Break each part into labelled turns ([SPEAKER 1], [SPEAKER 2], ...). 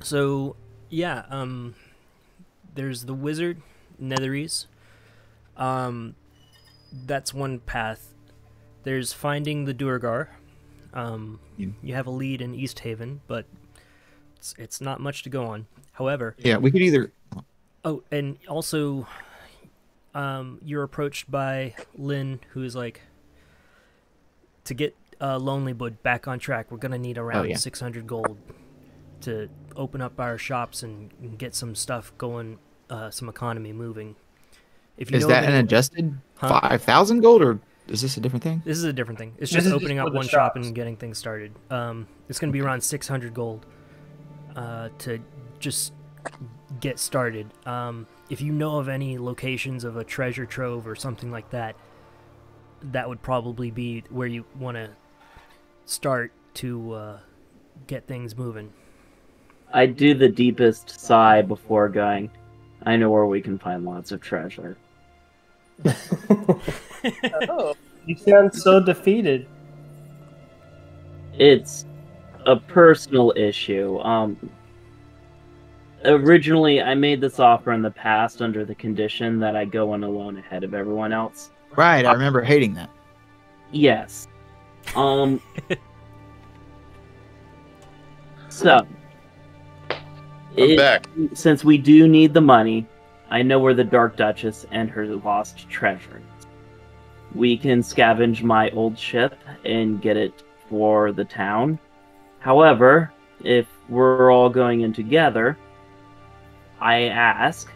[SPEAKER 1] So, yeah, there's the wizard, Netheries. Um, that's one path. There's finding the Duergar. You have a lead in East Haven, but it's not much to go on. However,
[SPEAKER 2] Yeah, we could either.
[SPEAKER 1] oh, and also, you're approached by Lynn, who's like, to get Lonely Wood back on track, we're gonna need
[SPEAKER 2] Oh
[SPEAKER 1] around
[SPEAKER 2] yeah.
[SPEAKER 1] 600 gold to open up our shops and get some stuff going, some economy moving. If you
[SPEAKER 2] Is
[SPEAKER 1] know of
[SPEAKER 2] that an
[SPEAKER 1] any,
[SPEAKER 2] adjusted
[SPEAKER 1] huh?
[SPEAKER 2] 5,000 gold, or is this a different thing?
[SPEAKER 1] This is a different thing. It's
[SPEAKER 3] This
[SPEAKER 1] just
[SPEAKER 3] is just
[SPEAKER 1] opening
[SPEAKER 3] for
[SPEAKER 1] up
[SPEAKER 3] the
[SPEAKER 1] one shop
[SPEAKER 3] shops.
[SPEAKER 1] and getting things started. It's going to be around 600 gold to just get started. If you know of any locations of a treasure trove or something like that, that would probably be where you want to start to get things moving.
[SPEAKER 4] I do the deepest sigh before going, I know where we can find lots of treasure.
[SPEAKER 3] Oh, you sound so defeated.
[SPEAKER 4] It's a personal issue. Originally, I made this offer in the past under the condition that I go in alone ahead of everyone else.
[SPEAKER 2] Right, I remember hating that.
[SPEAKER 4] Yes. So,
[SPEAKER 5] I'm back.
[SPEAKER 4] since we do need the money, I know where the Dark Duchess and her lost treasure is. We can scavenge my old ship and get it for the town. However, if we're all going in together, I ask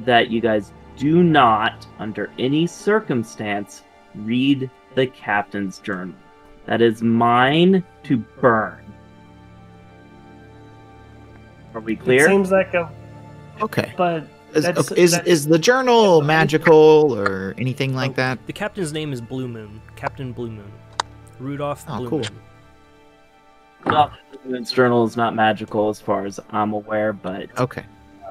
[SPEAKER 4] that you guys do not, under any circumstance, read the captain's journal. That is mine to burn. Are we
[SPEAKER 3] It
[SPEAKER 4] clear?
[SPEAKER 3] seems like a,
[SPEAKER 2] Okay.
[SPEAKER 3] but
[SPEAKER 2] Is,
[SPEAKER 3] that's,
[SPEAKER 2] is,
[SPEAKER 3] that-
[SPEAKER 2] is the journal magical or anything like that?
[SPEAKER 1] The captain's name is Blue Moon. Captain Blue Moon. Rudolph
[SPEAKER 2] Oh,
[SPEAKER 1] Blue
[SPEAKER 2] cool.
[SPEAKER 1] Moon.
[SPEAKER 4] No, the Moon's journal is not magical as far as I'm aware, but
[SPEAKER 2] Okay.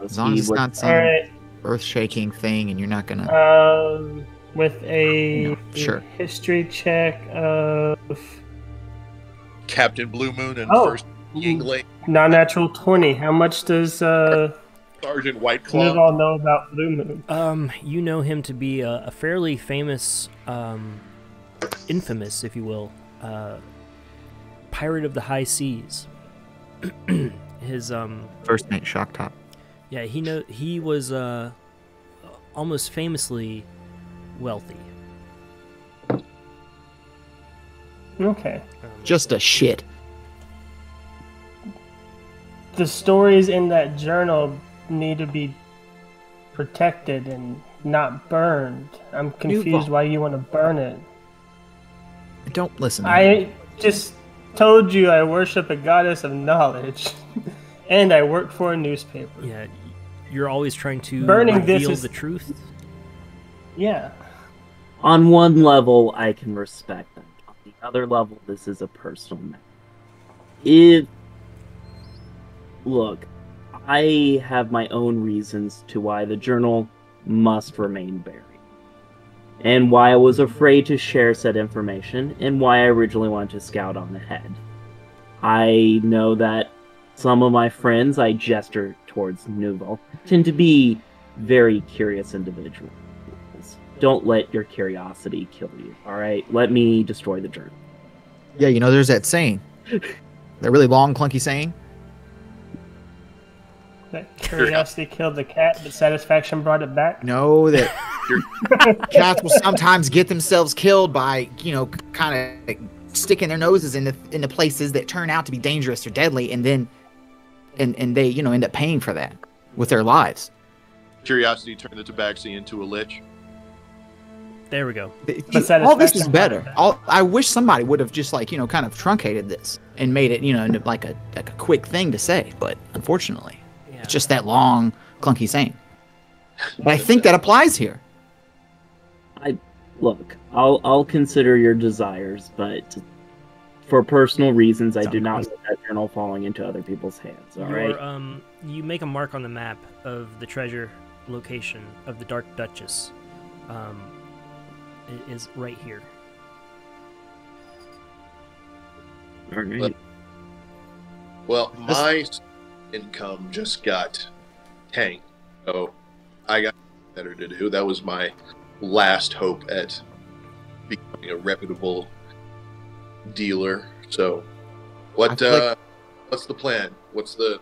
[SPEAKER 2] As long
[SPEAKER 4] he
[SPEAKER 2] as it's
[SPEAKER 4] was-
[SPEAKER 2] not some
[SPEAKER 3] all right.
[SPEAKER 2] earth-shaking thing and you're not gonna...
[SPEAKER 3] With a
[SPEAKER 2] No, sure.
[SPEAKER 3] history check of
[SPEAKER 5] Captain Blue Moon and
[SPEAKER 3] Oh.
[SPEAKER 5] First Yingling,
[SPEAKER 3] non-natural 20. How much does
[SPEAKER 5] Sergeant Whiteclaw.
[SPEAKER 3] Newell know about Blue Moon?
[SPEAKER 1] You know him to be a fairly famous, infamous, if you will, pirate of the high seas. His
[SPEAKER 2] First mate shock top.
[SPEAKER 1] yeah, he was almost famously wealthy.
[SPEAKER 3] Okay.
[SPEAKER 2] Just a shit.
[SPEAKER 3] The stories in that journal need to be protected and not burned. I'm confused
[SPEAKER 2] Newell.
[SPEAKER 3] why you want to burn it.
[SPEAKER 2] Don't listen to me.
[SPEAKER 3] I just told you I worship a goddess of knowledge, and I work for a newspaper.
[SPEAKER 1] Yeah, you're always trying to
[SPEAKER 3] Burning this
[SPEAKER 1] reveal
[SPEAKER 3] is-
[SPEAKER 1] the truth.
[SPEAKER 3] Yeah.
[SPEAKER 4] on one level, I can respect that. On the other level, this is a personal matter. Look, I have my own reasons to why the journal must remain buried. And why I was afraid to share said information, and why I originally wanted to scout on ahead. I know that some of my friends I gesture towards Nouveau tend to be very curious individuals. Don't let your curiosity kill you, alright? Let me destroy the journal.
[SPEAKER 2] Yeah, you know, there's that saying. That really long, clunky saying.
[SPEAKER 3] That curiosity killed the cat, but satisfaction brought it back.
[SPEAKER 2] No, that cats will sometimes get themselves killed by, you know, kind of sticking their noses into places that turn out to be dangerous or deadly, and then and they, you know, end up paying for that with their lives.
[SPEAKER 5] Curiosity turned the tabaxi into a lich.
[SPEAKER 1] There we go.
[SPEAKER 2] All this is
[SPEAKER 3] satisfaction
[SPEAKER 2] better.
[SPEAKER 3] brought it
[SPEAKER 2] I wish somebody would have just, like, you know, kind of truncated this and made it, you know, into like a quick thing to say, but unfortunately,
[SPEAKER 1] Yeah.
[SPEAKER 2] it's just that long, clunky saying. But I think that applies here.
[SPEAKER 4] Look, I'll consider your desires, but for personal reasons, I do not want that journal falling into other people's hands, alright?
[SPEAKER 1] You make a mark on the map of the treasure location of the Dark Duchess. It is right here.
[SPEAKER 4] Alright.
[SPEAKER 5] Well, my income just got tanked. So I got better to do. That was my last hope at becoming a reputable dealer. So, what's the plan? What's the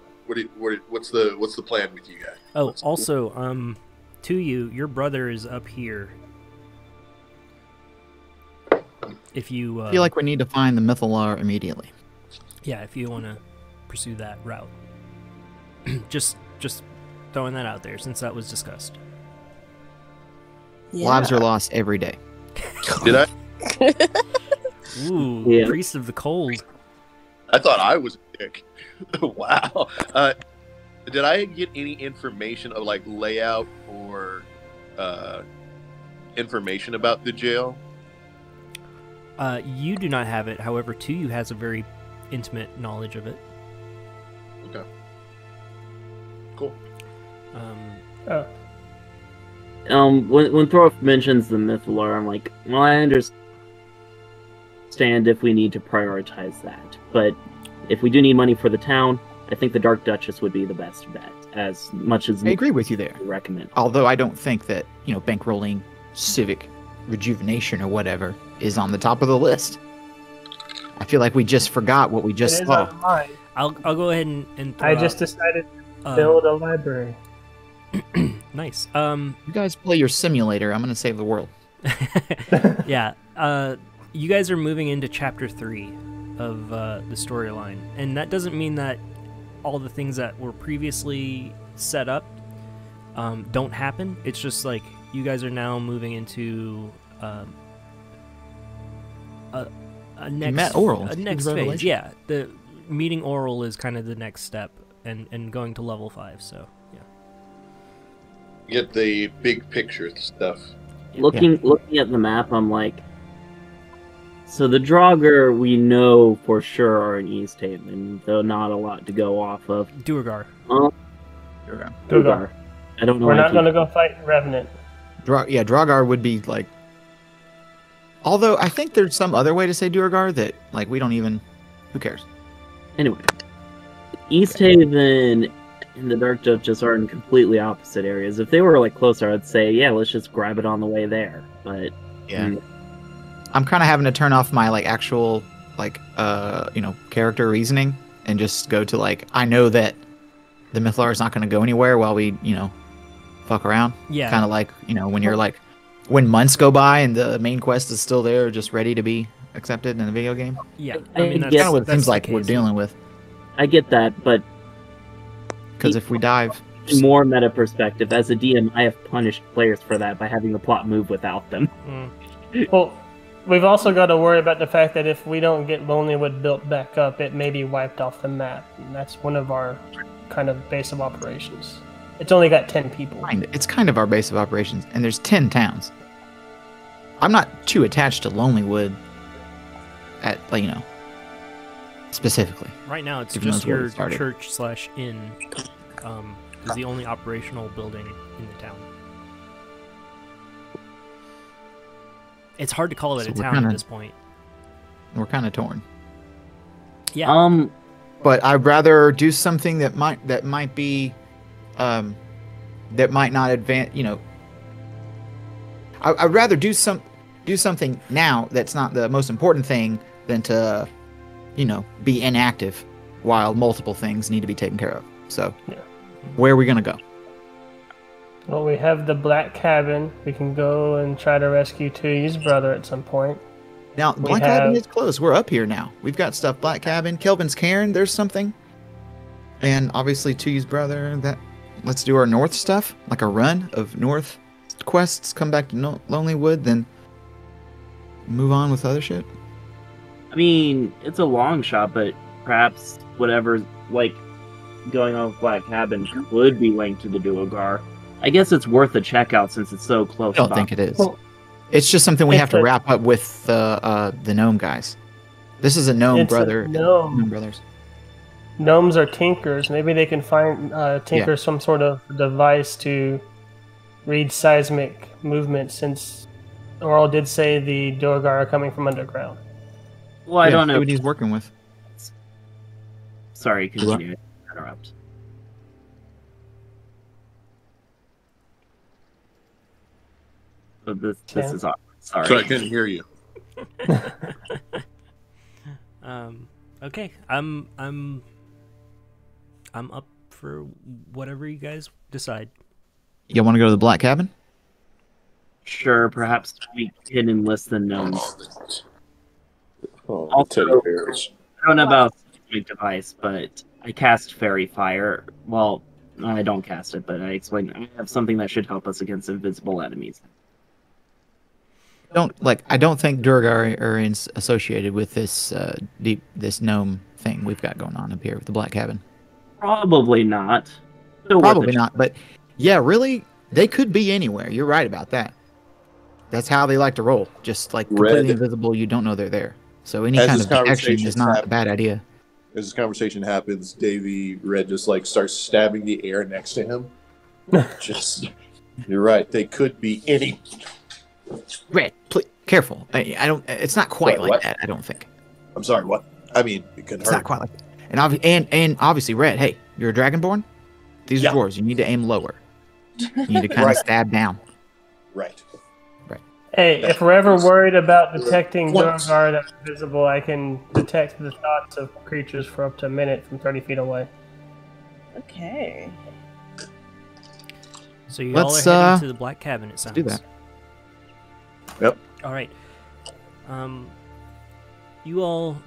[SPEAKER 5] plan with you guys?
[SPEAKER 1] Oh, also, to you, your brother is up here. If you
[SPEAKER 2] I feel like we need to find the Mythalar immediately.
[SPEAKER 1] yeah, if you want to pursue that route, just throwing that out there since that was discussed.
[SPEAKER 6] Yeah.
[SPEAKER 2] Lives are lost every day.
[SPEAKER 5] Did I?
[SPEAKER 1] Ooh,
[SPEAKER 4] Yeah.
[SPEAKER 1] Priest of the Cold.
[SPEAKER 5] I thought I was a dick. Wow. Did I get any information of like layout or information about the jail?
[SPEAKER 1] You do not have it. However, Tuyu has a very intimate knowledge of it.
[SPEAKER 5] Okay. Cool.
[SPEAKER 3] Oh,
[SPEAKER 4] When Thorf mentions the Mythalar, I'm like, well, I understand if we need to prioritize that, but if we do need money for the town, I think the Dark Duchess would be the best bet. As much as
[SPEAKER 2] I agree with you there.
[SPEAKER 4] I recommend.
[SPEAKER 2] Although I don't think that, bankrolling civic rejuvenation or whatever is on the top of the list. I feel like we just forgot what we
[SPEAKER 3] it
[SPEAKER 2] just
[SPEAKER 3] is
[SPEAKER 2] saw.
[SPEAKER 3] on mine.
[SPEAKER 1] I'll go ahead and throw
[SPEAKER 3] I just
[SPEAKER 1] out,
[SPEAKER 3] decided to build a library.
[SPEAKER 1] nice.
[SPEAKER 2] You guys play your simulator. I'm going to save the world.
[SPEAKER 1] Yeah. You guys are moving into chapter 3 of the storyline, and that doesn't mean that all the things that were previously set up don't happen. It's just like you guys are now moving into a next
[SPEAKER 2] met Oral.
[SPEAKER 1] a next
[SPEAKER 2] His
[SPEAKER 1] phase.
[SPEAKER 2] revelation.
[SPEAKER 1] Yeah, the meeting Oral is kind of the next step, and going to level 5. So yeah.
[SPEAKER 5] Get the big picture stuff.
[SPEAKER 4] Looking at the map, I'm like, so the Draugr we know for sure are in East Haven, though not a lot to go off of.
[SPEAKER 1] Duergar.
[SPEAKER 4] Duergar. I don't know.
[SPEAKER 3] We're
[SPEAKER 4] why I
[SPEAKER 3] not
[SPEAKER 4] keep-
[SPEAKER 3] going to go fight Revenant.
[SPEAKER 2] Draugr would be like. Although I think there's some other way to say Duergar that we don't even. Who cares?
[SPEAKER 4] Anyway, East Haven and the Dark Duchess are in completely opposite areas. If they were closer, I'd say, yeah, let's just grab it on the way there. But
[SPEAKER 2] Yeah. I'm kind of having to turn off my actual character reasoning and just go to I know that the Mythalar is not going to go anywhere while we fuck around.
[SPEAKER 1] Yeah.
[SPEAKER 2] Kind of when you're when months go by and the main quest is still there, just ready to be accepted in the video game.
[SPEAKER 1] Yeah.
[SPEAKER 4] I
[SPEAKER 1] I mean,
[SPEAKER 4] guess-
[SPEAKER 1] that's
[SPEAKER 2] Kind of what it
[SPEAKER 1] that's
[SPEAKER 2] seems
[SPEAKER 1] the
[SPEAKER 2] like we're
[SPEAKER 1] case.
[SPEAKER 2] dealing with.
[SPEAKER 4] I get that, but
[SPEAKER 2] Because if we dive,
[SPEAKER 4] in more meta perspective, as a DM, I have punished players for that by having the plot move without them.
[SPEAKER 3] Well, we've also got to worry about the fact that if we don't get Lonelywood built back up, it may be wiped off the map. And that's one of our kind of base of operations. It's only got 10 people.
[SPEAKER 2] it's kind of our base of operations, and there's 10 towns. I'm not too attached to Lonelywood at specifically.
[SPEAKER 1] Right now, it's
[SPEAKER 2] Even
[SPEAKER 1] just
[SPEAKER 2] though it's where
[SPEAKER 1] your
[SPEAKER 2] it started.
[SPEAKER 1] church/inn is the only operational building in the town. It's hard to call it
[SPEAKER 2] So
[SPEAKER 1] a
[SPEAKER 2] we're
[SPEAKER 1] town
[SPEAKER 2] kinda-
[SPEAKER 1] at this point.
[SPEAKER 2] We're kind of torn.
[SPEAKER 1] Yeah.
[SPEAKER 2] But I'd rather do something that might be that might not advance. I'd rather do something now that's not the most important thing than to be inactive while multiple things need to be taken care of. So
[SPEAKER 3] Yeah.
[SPEAKER 2] where are we gonna go?
[SPEAKER 3] Well, we have the Black Cabin. We can go and try to rescue Tuyu's brother at some point.
[SPEAKER 2] Now
[SPEAKER 3] We
[SPEAKER 2] Black Cabin
[SPEAKER 3] have-
[SPEAKER 2] is closed. We're up here now. We've got stuff. Black Cabin, Kelvin's Cairn, there's something. And obviously Tuyu's brother. Let's do our north stuff, like a run of north quests, come back to Lonelywood, then move on with other shit.
[SPEAKER 4] I mean, it's a long shot, but perhaps whatever's going on with Black Cabin could be linked to the Duergar. I guess it's worth a check out since it's so close.
[SPEAKER 2] I don't
[SPEAKER 4] by.
[SPEAKER 2] think it is.
[SPEAKER 3] Well,
[SPEAKER 2] It's just something we
[SPEAKER 3] it's
[SPEAKER 2] have to
[SPEAKER 3] a-
[SPEAKER 2] wrap up with the gnome guys. This is a gnome
[SPEAKER 3] It's a
[SPEAKER 2] brother.
[SPEAKER 3] gnome.
[SPEAKER 2] Gnome brothers.
[SPEAKER 3] Gnomes are tinkers. Maybe they can find tinker some sort of device to read seismic movement, since Oral did say the Duergar are coming from underground.
[SPEAKER 4] Well, I don't
[SPEAKER 2] see
[SPEAKER 4] know.
[SPEAKER 2] what he's working with.
[SPEAKER 4] Sorry, continue. Interrupt. So this
[SPEAKER 3] Yeah.
[SPEAKER 4] is awkward. Sorry.
[SPEAKER 5] So I couldn't hear you.
[SPEAKER 1] Okay. I'm up for whatever you guys decide.
[SPEAKER 2] You want to go to the Black Cabin?
[SPEAKER 4] Sure, perhaps we can enlist the gnomes.
[SPEAKER 5] Oh,
[SPEAKER 4] Also-
[SPEAKER 5] teddy bears.
[SPEAKER 4] I don't know about seismic device, but I cast fairy fire. Well, I don't cast it, but I have something that should help us against invisible enemies.
[SPEAKER 2] I don't think Durgar are associated with this this gnome thing we've got going on up here with the Black Cabin.
[SPEAKER 4] Probably not. Still worth a
[SPEAKER 2] Probably not, but yeah, really, they could be anywhere. You're right about that. That's how they like to roll. Just like completely
[SPEAKER 5] Red.
[SPEAKER 2] invisible, you don't know they're there. So any
[SPEAKER 5] As
[SPEAKER 2] kind
[SPEAKER 5] this
[SPEAKER 2] of detection
[SPEAKER 5] conversation
[SPEAKER 2] is not a
[SPEAKER 5] happens-
[SPEAKER 2] bad idea.
[SPEAKER 5] As this conversation happens, Davy Red just like starts stabbing the air next to him. Just, you're right. They could be any.
[SPEAKER 2] Red, please, careful. I don't. It's not quite
[SPEAKER 5] What,
[SPEAKER 2] like
[SPEAKER 5] what?
[SPEAKER 2] that. I don't think
[SPEAKER 5] I'm sorry. What? I mean, it could
[SPEAKER 2] it's
[SPEAKER 5] hurt.
[SPEAKER 2] not quite like that. And obviously, Red. Hey, you're a Dragonborn. These
[SPEAKER 5] Yeah.
[SPEAKER 2] are dwarves. You need to aim lower. You need to kind
[SPEAKER 5] Right.
[SPEAKER 2] of stab down.
[SPEAKER 5] Right.
[SPEAKER 3] Hey, if we're ever worried about detecting
[SPEAKER 5] Once.
[SPEAKER 3] Durgar that's visible, I can detect the thoughts of creatures for up to a minute from 30 feet away.
[SPEAKER 6] Okay.
[SPEAKER 1] So you all
[SPEAKER 2] Let's,
[SPEAKER 1] are heading to the Black Cabin, it sounds.
[SPEAKER 2] do that.
[SPEAKER 5] Yep.
[SPEAKER 1] All right. You all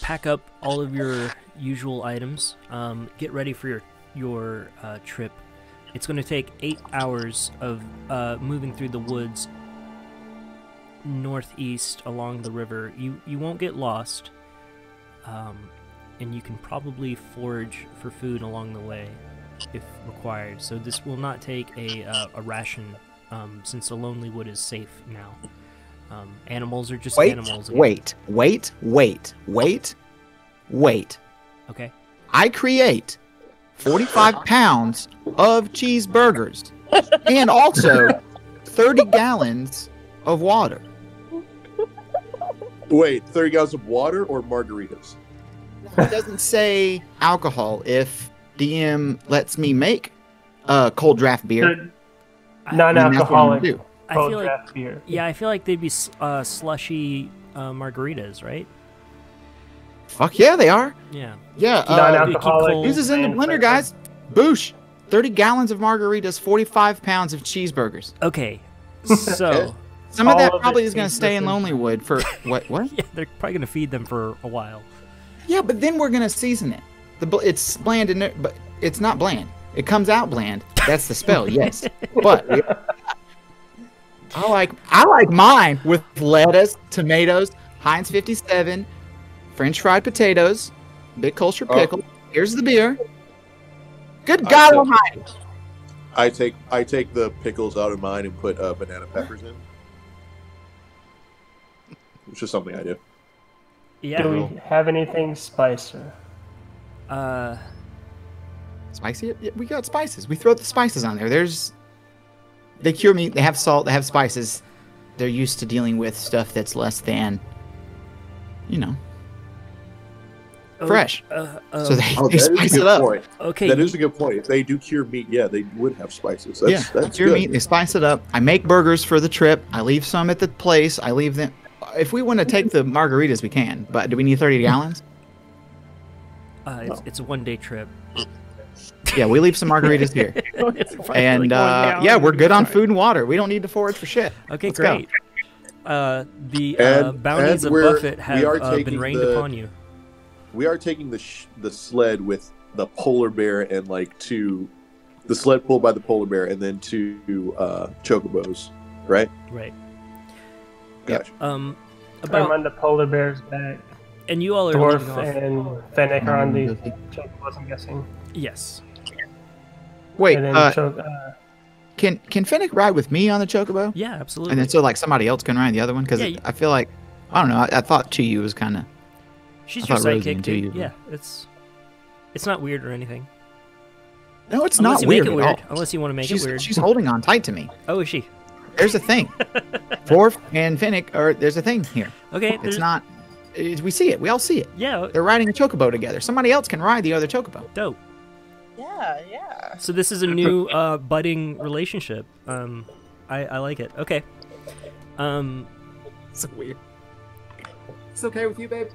[SPEAKER 1] pack up all of your usual items. Get ready for your trip. It's going to take 8 hours of moving through the woods northeast along the river. You won't get lost, and you can probably forage for food along the way if required. So this will not take a ration, since the Lonely Wood is safe now. Animals are just animals. again.
[SPEAKER 2] Wait.
[SPEAKER 1] Okay.
[SPEAKER 2] I create 45 pounds of cheeseburgers and also 30 gallons of water.
[SPEAKER 5] Wait, 30 gallons of water or margaritas?
[SPEAKER 2] It doesn't say alcohol if DM lets me make cold draft beer.
[SPEAKER 3] The non-alcoholic
[SPEAKER 2] I mean, that's what I'm gonna do.
[SPEAKER 1] I
[SPEAKER 3] cold
[SPEAKER 1] feel like
[SPEAKER 3] draft beer.
[SPEAKER 1] yeah, I feel like they'd be slushy margaritas, right?
[SPEAKER 2] Fuck yeah, they are.
[SPEAKER 1] Yeah.
[SPEAKER 2] Yeah,
[SPEAKER 3] Non-alcoholic.
[SPEAKER 1] cold.
[SPEAKER 2] use this in the
[SPEAKER 3] and
[SPEAKER 2] blender,
[SPEAKER 3] flavor.
[SPEAKER 2] guys. Boosh. 30 gallons of margaritas, 45 pounds of cheeseburgers.
[SPEAKER 1] Okay. So
[SPEAKER 2] Some of
[SPEAKER 3] All
[SPEAKER 2] that
[SPEAKER 3] of
[SPEAKER 2] probably
[SPEAKER 3] it
[SPEAKER 2] is going to
[SPEAKER 3] tastes
[SPEAKER 2] stay in
[SPEAKER 3] different.
[SPEAKER 2] Lonelywood for what?
[SPEAKER 1] yeah, they're probably gonna feed them for a while.
[SPEAKER 2] Yeah, but then we're going to season it. It's bland, but it's not bland. It comes out bland. That's the spell, yes. But I like mine with lettuce, tomatoes, Heinz 57, French fried potatoes, big culture pickle. Here's the beer. Good God
[SPEAKER 5] said-
[SPEAKER 2] Almighty!
[SPEAKER 5] I take the pickles out of mine and put banana peppers in. Which is something I do.
[SPEAKER 1] Yeah.
[SPEAKER 3] Do we have anything spicier?
[SPEAKER 2] Spicy? Yeah, we got spices. We throw the spices on there. They cure meat. They have salt. They have spices. They're used to dealing with stuff that's less than, fresh. So they
[SPEAKER 5] Oh, that is a
[SPEAKER 2] spice it
[SPEAKER 5] good
[SPEAKER 2] up.
[SPEAKER 5] point.
[SPEAKER 1] Okay.
[SPEAKER 5] That is a good point. If they do cure meat, yeah, they would have spices. That's
[SPEAKER 2] Cure
[SPEAKER 5] good.
[SPEAKER 2] meat. They spice it up. I make burgers for the trip. I leave some at the place. I leave them. If we want to take the margaritas, we can. But do we need 30 gallons?
[SPEAKER 1] It's a 1-day trip.
[SPEAKER 2] Yeah, we leave some margaritas here.
[SPEAKER 1] It's probably
[SPEAKER 2] And
[SPEAKER 1] like 1 gallon.
[SPEAKER 2] yeah, we're good on food and water. We don't need to forage for shit.
[SPEAKER 1] Okay,
[SPEAKER 2] Let's go.
[SPEAKER 1] great. The
[SPEAKER 5] And-
[SPEAKER 1] bounties
[SPEAKER 5] and
[SPEAKER 1] of
[SPEAKER 5] we're-
[SPEAKER 1] Buffett
[SPEAKER 5] we
[SPEAKER 1] have
[SPEAKER 5] are
[SPEAKER 1] been
[SPEAKER 5] taking
[SPEAKER 1] rained
[SPEAKER 5] the-
[SPEAKER 1] upon you.
[SPEAKER 5] We are taking the sled with the polar bear and the sled pulled by the polar bear and then 2 chocobos, right?
[SPEAKER 1] Right.
[SPEAKER 2] Yep.
[SPEAKER 5] Gotcha.
[SPEAKER 3] I'm
[SPEAKER 1] About
[SPEAKER 3] on the polar bear's back.
[SPEAKER 1] and you all are
[SPEAKER 3] Dwarf
[SPEAKER 1] leaving off.
[SPEAKER 3] and Fennec are on the chocobos, I'm guessing.
[SPEAKER 1] Yes.
[SPEAKER 2] Wait,
[SPEAKER 3] And then
[SPEAKER 2] can Fennec ride with me on the chocobo?
[SPEAKER 1] Yeah, absolutely.
[SPEAKER 2] And then so somebody else can ride the other one? Because
[SPEAKER 1] Yeah,
[SPEAKER 2] I feel like, I don't know, I thought Chiyu was kind of,
[SPEAKER 1] She's
[SPEAKER 2] I
[SPEAKER 1] your
[SPEAKER 2] thought Rosie
[SPEAKER 1] sidekick,
[SPEAKER 2] and
[SPEAKER 1] dude.
[SPEAKER 2] Chiyu-
[SPEAKER 1] Yeah, it's not weird or anything.
[SPEAKER 2] no, it's
[SPEAKER 1] Unless
[SPEAKER 2] not
[SPEAKER 1] you
[SPEAKER 2] weird
[SPEAKER 1] make it
[SPEAKER 2] at
[SPEAKER 1] weird.
[SPEAKER 2] all.
[SPEAKER 1] Unless you want to make it weird.
[SPEAKER 2] She's holding on tight to me.
[SPEAKER 1] Oh, is she?
[SPEAKER 2] There's a thing. Dwarf and Fennec, there's a thing here.
[SPEAKER 1] Okay.
[SPEAKER 2] It's not, we see it. We all see it.
[SPEAKER 1] Yeah.
[SPEAKER 2] They're riding a chocobo together. Somebody else can ride the other chocobo.
[SPEAKER 1] Dope.
[SPEAKER 6] Yeah, yeah.
[SPEAKER 1] So this is a new budding relationship. I I like it. Okay.
[SPEAKER 2] So weird. It's okay with you, babe?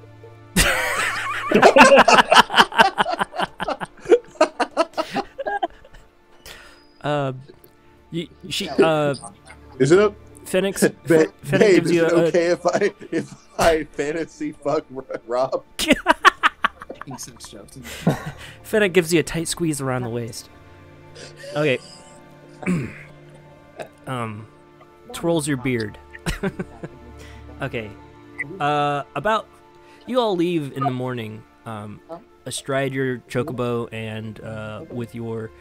[SPEAKER 5] Is it
[SPEAKER 1] Phoenix
[SPEAKER 5] babe,
[SPEAKER 1] gives
[SPEAKER 5] is
[SPEAKER 1] you
[SPEAKER 5] it
[SPEAKER 1] a
[SPEAKER 5] okay if I fantasy fuck Rob?
[SPEAKER 1] Fennec gives you a tight squeeze around the waist. Okay. Twirls your beard. Okay. About you all leave in the morning, astride your chocobo and with your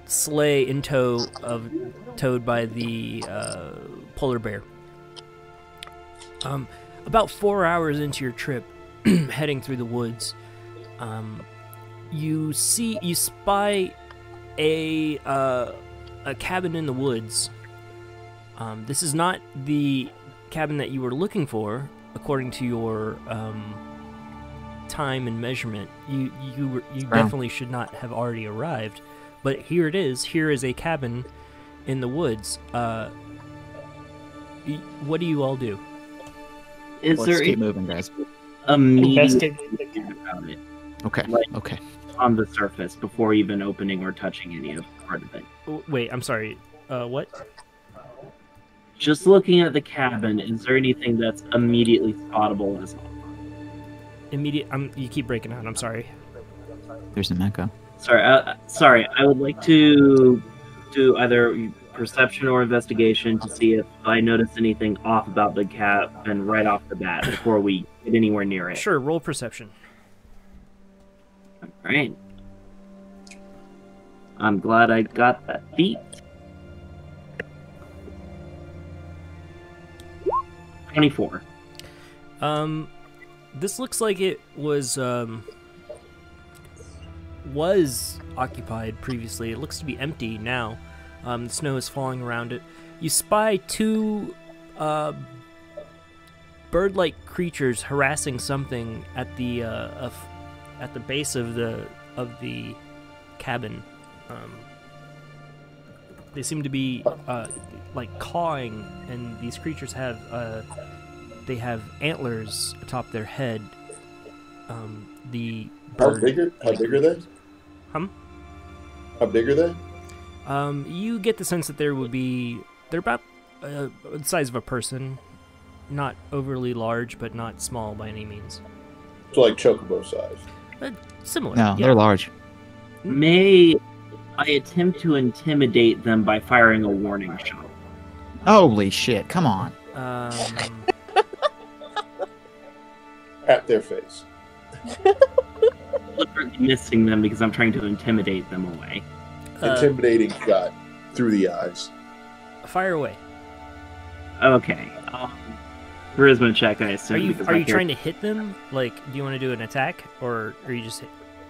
[SPEAKER 1] sleigh in tow towed by the polar bear. About 4 hours into your trip, heading through the woods, you spy a cabin in the woods. This is not the cabin that you were looking for, according to your time and measurement. You definitely should not have already arrived, but here it is. Here is a cabin in the woods. What do you all do?
[SPEAKER 4] Is
[SPEAKER 2] Let's
[SPEAKER 4] there
[SPEAKER 2] keep moving, guys.
[SPEAKER 4] a meeting
[SPEAKER 3] Investigate.
[SPEAKER 4] about it
[SPEAKER 2] Okay.
[SPEAKER 4] Like-
[SPEAKER 2] Okay.
[SPEAKER 4] on the surface before even opening or touching any of part of it?
[SPEAKER 1] Wait, I'm sorry. What?
[SPEAKER 4] Just looking at the cabin, is there anything that's immediately spottable as well?
[SPEAKER 1] Immediate. You keep breaking out. I'm sorry.
[SPEAKER 2] There's an echo.
[SPEAKER 4] Sorry. I would like to do either perception or investigation to see if I notice anything off about the cabin right off the bat before we get anywhere near it.
[SPEAKER 1] Sure. Roll perception.
[SPEAKER 4] All right. I'm glad I got that feat. 24.
[SPEAKER 1] This looks like it was occupied previously. It looks to be empty now. The snow is falling around it. You spy two bird-like creatures harassing something at the base of the cabin. They seem to be like cawing, and these creatures have they have antlers atop their head. The bird.
[SPEAKER 5] How big are they?
[SPEAKER 1] How
[SPEAKER 5] big are they?
[SPEAKER 1] You get the sense that they're about the size of a person, not overly large, but not small by any means.
[SPEAKER 5] So like chocobo size.
[SPEAKER 1] Similar.
[SPEAKER 2] No,
[SPEAKER 1] yeah.
[SPEAKER 2] they're large.
[SPEAKER 4] May I attempt to intimidate them by firing a warning shot?
[SPEAKER 2] Holy shit! Come on.
[SPEAKER 5] At their face.
[SPEAKER 4] Deliberately missing them because I'm trying to intimidate them away.
[SPEAKER 5] Intimidating shot through the eyes.
[SPEAKER 1] Fire away.
[SPEAKER 4] Okay. Charisma check, I assume.
[SPEAKER 1] Are you trying to hit them? Like, do you want to do an attack, or are you just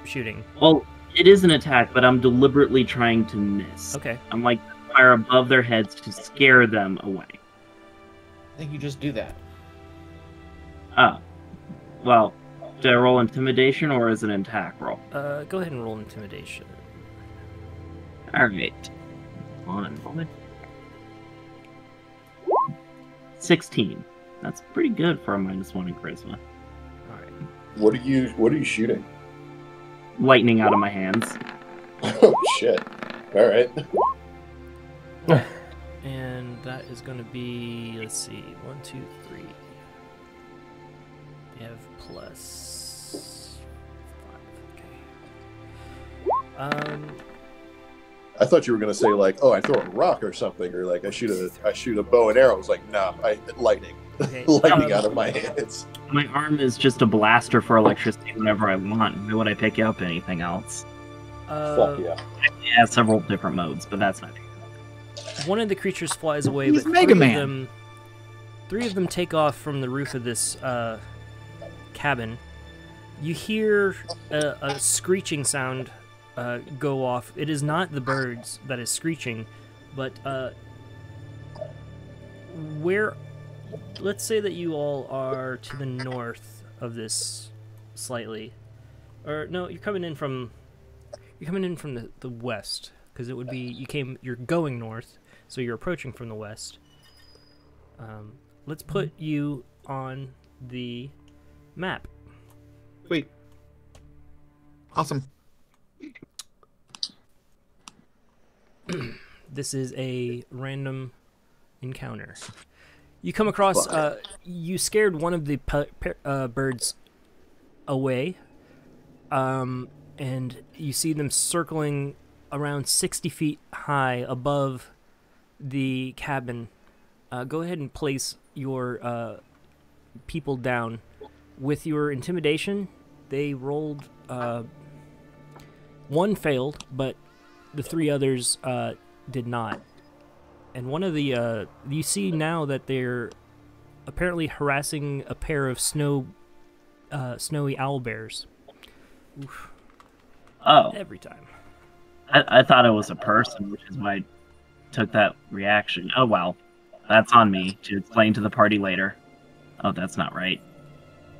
[SPEAKER 1] shooting?
[SPEAKER 4] Well, it is an attack, but I'm deliberately trying to miss.
[SPEAKER 1] Okay.
[SPEAKER 4] I'm like fire above their heads to scare them away.
[SPEAKER 2] I think you just do that.
[SPEAKER 4] Oh. Well, do I roll intimidation or is it an attack roll?
[SPEAKER 1] Go ahead and roll intimidation.
[SPEAKER 4] Alright. One moment. 16. That's pretty good for a -1 in charisma.
[SPEAKER 1] Alright.
[SPEAKER 5] What are you shooting?
[SPEAKER 4] Lightning out of my hands.
[SPEAKER 5] Oh shit. Alright.
[SPEAKER 1] And that is going to be, let's see, 1, 2, 3. We have plus 5. Okay.
[SPEAKER 5] I thought you were gonna say like, oh, I throw a rock or something, or like I shoot a bow and arrow. I was like, no, lightning.
[SPEAKER 1] Okay.
[SPEAKER 5] Lightning out of my hands.
[SPEAKER 4] My arm is just a blaster for electricity whenever I want. Why would I pick up anything else?
[SPEAKER 5] Fuck yeah.
[SPEAKER 4] It has several different modes, but that's not it.
[SPEAKER 1] One of the creatures flies away,
[SPEAKER 2] He's
[SPEAKER 1] but
[SPEAKER 2] Mega Man.
[SPEAKER 1] Three of them take off from the roof of this cabin. You hear a screeching sound go off. It is not the birds that is screeching, but let's say that you all are to the north of this slightly. Or no, you're coming in from the west, because it would be you're going north, so you're approaching from the west. Let's put you on the map.
[SPEAKER 2] Sweet. Awesome.
[SPEAKER 1] This is a random encounter. You come across, you scared one of the birds away, and you see them circling around 60 feet high above the cabin. Go ahead and place your people down. With your intimidation, they rolled, one failed, but the 3 others did not. And one of the, you see now that they're apparently harassing a pair of snowy owlbears. Oof.
[SPEAKER 4] Oh.
[SPEAKER 1] Every time.
[SPEAKER 4] I thought it was a person, which is why I took that reaction. Oh, well. That's on me to explain to the party later. Oh, that's not right.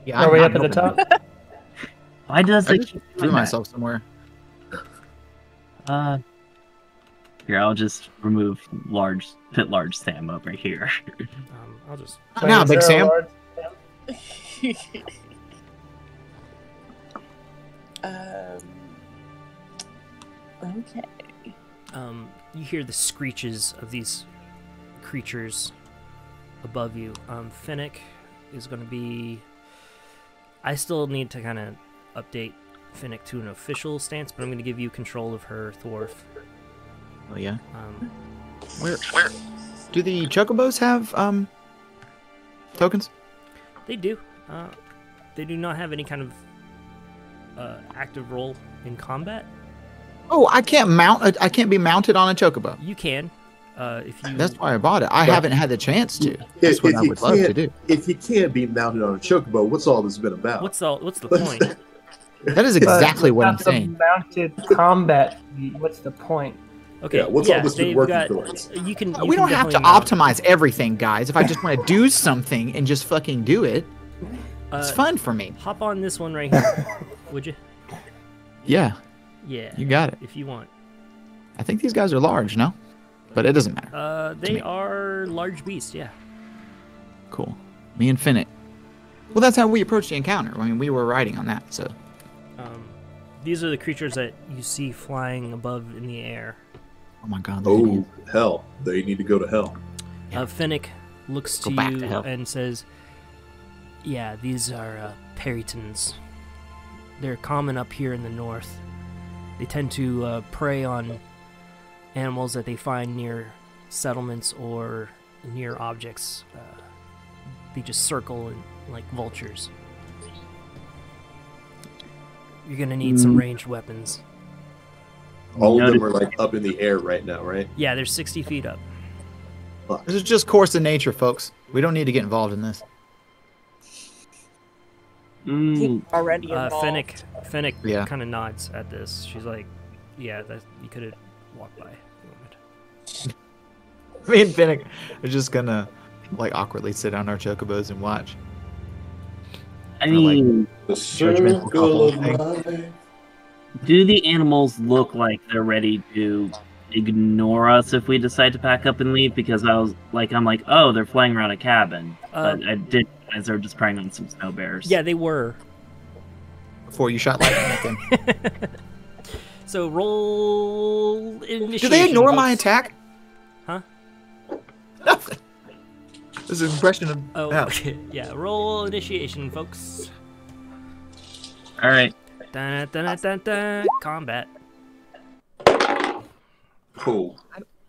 [SPEAKER 2] Yeah,
[SPEAKER 3] Are we up at the top?
[SPEAKER 4] Why does
[SPEAKER 2] I
[SPEAKER 4] it
[SPEAKER 2] just
[SPEAKER 4] keep
[SPEAKER 2] threw
[SPEAKER 4] doing that?
[SPEAKER 2] myself somewhere.
[SPEAKER 4] Here, I'll just remove large Sam over here.
[SPEAKER 1] I'll just...
[SPEAKER 2] Now, Big
[SPEAKER 3] Is there a
[SPEAKER 2] Sam.
[SPEAKER 3] large-
[SPEAKER 6] Okay.
[SPEAKER 1] You hear the screeches of these creatures above you. Finnick is going to be... I still need to kind of update Finnick to an official stance, but I'm going to give you control of her Thorf.
[SPEAKER 2] Oh yeah.
[SPEAKER 1] Where
[SPEAKER 2] Do the chocobos have tokens?
[SPEAKER 1] They do. They do not have any kind of active role in combat.
[SPEAKER 2] Oh, I can't I can't be mounted on a chocobo.
[SPEAKER 1] You can, if you...
[SPEAKER 2] That's why I bought it. I haven't had the chance to. That's what I would love to do.
[SPEAKER 7] If you can't be mounted on a chocobo, what's all this been about?
[SPEAKER 1] What's the point?
[SPEAKER 2] That is exactly what I'm
[SPEAKER 3] That's a
[SPEAKER 2] saying.
[SPEAKER 3] mounted combat. What's the point?
[SPEAKER 1] Okay,
[SPEAKER 7] Yeah, what's all this been
[SPEAKER 1] they've
[SPEAKER 7] working
[SPEAKER 1] got...
[SPEAKER 7] towards?
[SPEAKER 1] You can.
[SPEAKER 2] We don't have to optimize everything, guys. If I just want to do something and just fucking do it, it's fun for me.
[SPEAKER 1] Hop on this one right here, would you?
[SPEAKER 2] Yeah,
[SPEAKER 1] Yeah.
[SPEAKER 2] you got it.
[SPEAKER 1] If you want.
[SPEAKER 2] I think these guys are large, no? But it doesn't matter.
[SPEAKER 1] They are large beasts, yeah.
[SPEAKER 2] Cool. Me and Finnick. Well, that's how we approached the encounter. I mean, we were riding on that, so.
[SPEAKER 1] These are the creatures that you see flying above in the air.
[SPEAKER 2] Oh my god.
[SPEAKER 7] Oh, hell. They need to go to hell.
[SPEAKER 1] Finnick looks to
[SPEAKER 2] Go back
[SPEAKER 1] you
[SPEAKER 2] to hell.
[SPEAKER 1] and says, yeah, these are peritons. They're common up here in the north. They tend to prey on animals that they find near settlements or near objects. They just circle like vultures. You're gonna need some ranged weapons.
[SPEAKER 7] All of them are like up in the air right now, right?
[SPEAKER 1] Yeah, they're 60 feet up.
[SPEAKER 2] This is just course of nature, folks. We don't need to get involved in this.
[SPEAKER 6] Already involved.
[SPEAKER 1] Finnick
[SPEAKER 2] Yeah.
[SPEAKER 1] kind of nods at this. She's like, yeah, you could have walked by if you wanted.
[SPEAKER 2] Me and Finnick are just gonna, like, awkwardly sit on our chocobos and watch.
[SPEAKER 4] I mean,
[SPEAKER 7] The
[SPEAKER 2] Judgmental couple
[SPEAKER 7] life.
[SPEAKER 4] do the animals look like they're ready to ignore us if we decide to pack up and leave? Because I'm like, oh, they're flying around a cabin. But I did realize they were just preying on some snow bears.
[SPEAKER 1] Yeah, they were.
[SPEAKER 2] Before you shot lightning at them.
[SPEAKER 1] So roll initiation.
[SPEAKER 2] Do they ignore my
[SPEAKER 1] folks.
[SPEAKER 2] attack?
[SPEAKER 1] Huh?
[SPEAKER 2] Nothing. This is an impression of.
[SPEAKER 1] Oh,
[SPEAKER 2] hell.
[SPEAKER 1] okay. Yeah, roll initiation, folks.
[SPEAKER 4] All right.
[SPEAKER 1] Dun, dun, dun, dun, dun. Combat.
[SPEAKER 7] Oh,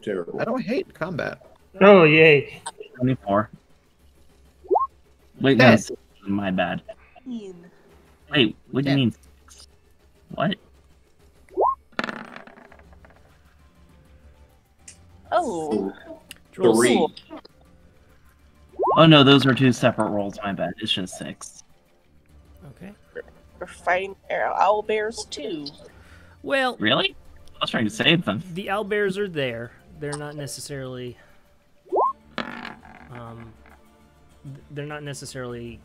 [SPEAKER 7] terrible.
[SPEAKER 2] I don't hate combat.
[SPEAKER 3] Oh, yay.
[SPEAKER 4] 24. Wait, no,
[SPEAKER 2] Ten.
[SPEAKER 4] my bad. Wait, what do you mean? What?
[SPEAKER 6] Oh.
[SPEAKER 1] Roll
[SPEAKER 7] Three.
[SPEAKER 4] Oh no, those are 2 separate rolls. My bad. It's just 6.
[SPEAKER 1] Okay.
[SPEAKER 6] We're fighting owl bears too.
[SPEAKER 1] Well,
[SPEAKER 4] Really? I was trying to save them.
[SPEAKER 1] the owlbears are there. They're not necessarily. They're not necessarily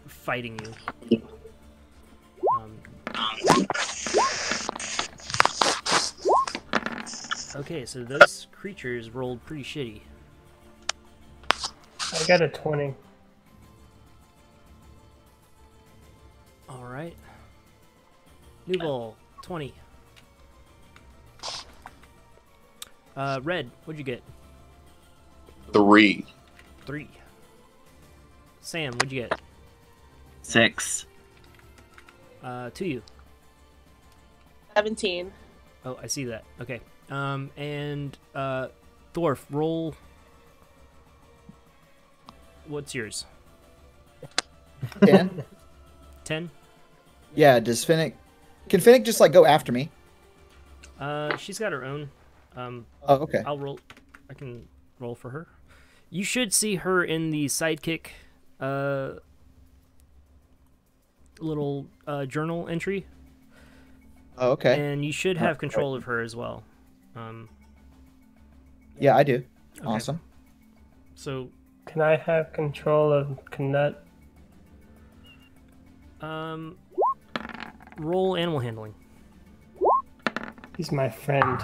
[SPEAKER 1] fighting you. Okay, so those creatures rolled pretty shitty.
[SPEAKER 3] I got a 20.
[SPEAKER 1] All right. New ball, 20. Red, what'd you get?
[SPEAKER 5] 3.
[SPEAKER 1] 3. Sam, what'd you get?
[SPEAKER 4] 6.
[SPEAKER 1] To you.
[SPEAKER 6] 17.
[SPEAKER 1] Oh, I see that. Okay. And Dwarf, roll. What's yours?
[SPEAKER 2] 10.
[SPEAKER 1] 10?
[SPEAKER 2] Yeah, does Finnick... Can Finnick just, like, go after me?
[SPEAKER 1] She's got her own.
[SPEAKER 2] Oh, okay.
[SPEAKER 1] I'll roll. I can roll for her. You should see her in the sidekick little journal entry.
[SPEAKER 2] Oh, okay.
[SPEAKER 1] And you should have control of her as well.
[SPEAKER 2] Yeah, I do.
[SPEAKER 1] Okay.
[SPEAKER 2] Awesome.
[SPEAKER 1] So,
[SPEAKER 3] Can I have control of Knut?
[SPEAKER 1] roll animal handling.
[SPEAKER 3] He's my friend.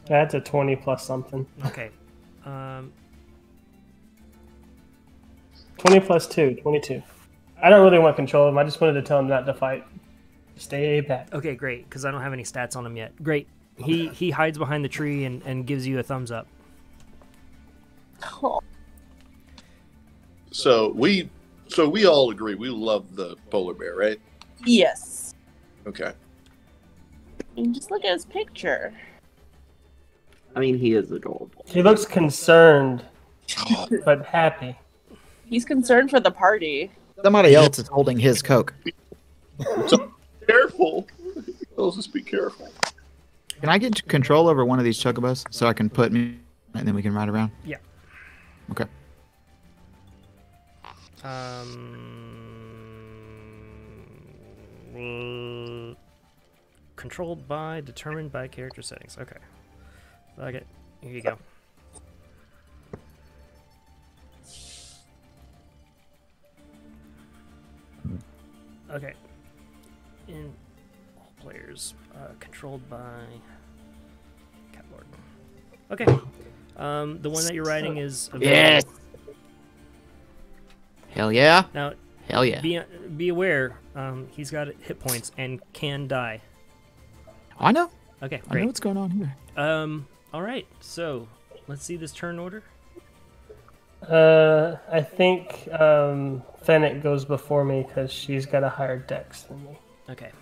[SPEAKER 3] That's a 20 plus something.
[SPEAKER 1] Okay.
[SPEAKER 3] 20 plus 2, 22. I don't really want control of him. I just wanted to tell him not to fight. Stay back.
[SPEAKER 1] Okay, great, because I don't have any stats on him yet. Great. He hides behind the tree and gives you a thumbs up.
[SPEAKER 6] Oh,
[SPEAKER 5] So we all agree we love the polar bear, right?
[SPEAKER 6] yes.
[SPEAKER 5] Okay.
[SPEAKER 6] And just look at his picture.
[SPEAKER 4] I mean, he is adorable.
[SPEAKER 3] He looks concerned, but happy.
[SPEAKER 6] He's concerned for the party.
[SPEAKER 2] Somebody else is holding his Coke.
[SPEAKER 5] So careful. Let's just be careful.
[SPEAKER 2] Can I get control over one of these chocobos so I can put me and then we can ride around?
[SPEAKER 1] Yeah.
[SPEAKER 2] Okay.
[SPEAKER 1] Controlled by, determined by character settings. Okay. Okay. Here you go. Okay. In all players, controlled by Catlord. Okay. The one that you're riding is
[SPEAKER 2] Yes. Hell yeah.
[SPEAKER 1] Now,
[SPEAKER 2] Hell yeah.
[SPEAKER 1] be aware. He's got hit points and can die.
[SPEAKER 2] I know.
[SPEAKER 1] Okay,
[SPEAKER 2] I know
[SPEAKER 1] great.
[SPEAKER 2] what's going on here.
[SPEAKER 1] All right. So let's see this turn order.
[SPEAKER 3] I think Fennec goes before me because she's got a higher dex than me.
[SPEAKER 1] Okay.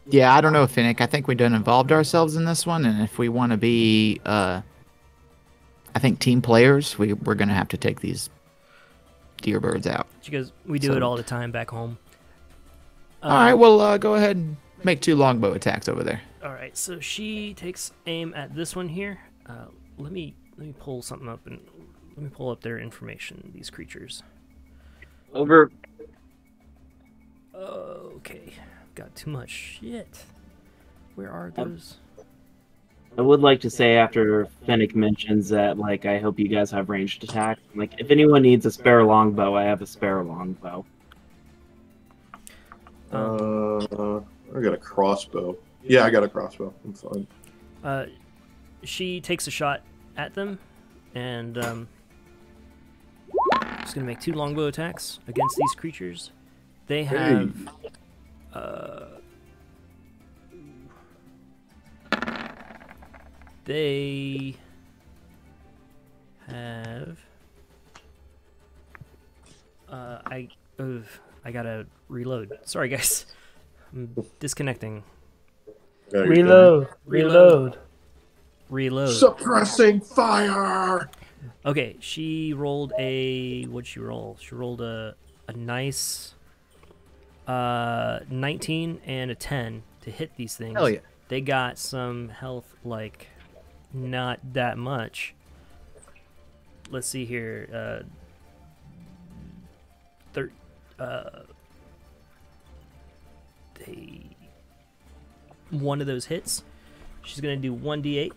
[SPEAKER 2] Yeah, I don't know, Finnick. I think we done involved ourselves in this one, and if we want to be, I think team players, we're gonna have to take these deer birds out.
[SPEAKER 1] She goes, we do it all the time back home.
[SPEAKER 2] All right, well, go ahead and make 2 longbow attacks over there.
[SPEAKER 1] All right, so she takes aim at this one here. Let me pull something up and let me pull up their information. These creatures.
[SPEAKER 4] Over.
[SPEAKER 1] Okay, got too much shit. Where are those?
[SPEAKER 4] I would like to say after Fennec mentions that, like, I hope you guys have ranged attacks. Like, if anyone needs a spare longbow, I have a spare longbow.
[SPEAKER 7] I got a crossbow. Yeah, I got a crossbow. I'm fine.
[SPEAKER 1] She takes a shot at them, and just gonna make 2 longbow attacks against these creatures. They have they have I gotta reload. Sorry guys, I'm disconnecting.
[SPEAKER 7] Yeah, you're
[SPEAKER 3] Reload.
[SPEAKER 1] Reload.
[SPEAKER 7] Suppressing fire.
[SPEAKER 1] Okay, she rolled a... What'd she roll? She rolled a nice 19 and a 10 to hit these things.
[SPEAKER 2] Hell yeah.
[SPEAKER 1] They got some health, like, not that much. Let's see here. One of those hits. She's going to do 1d8.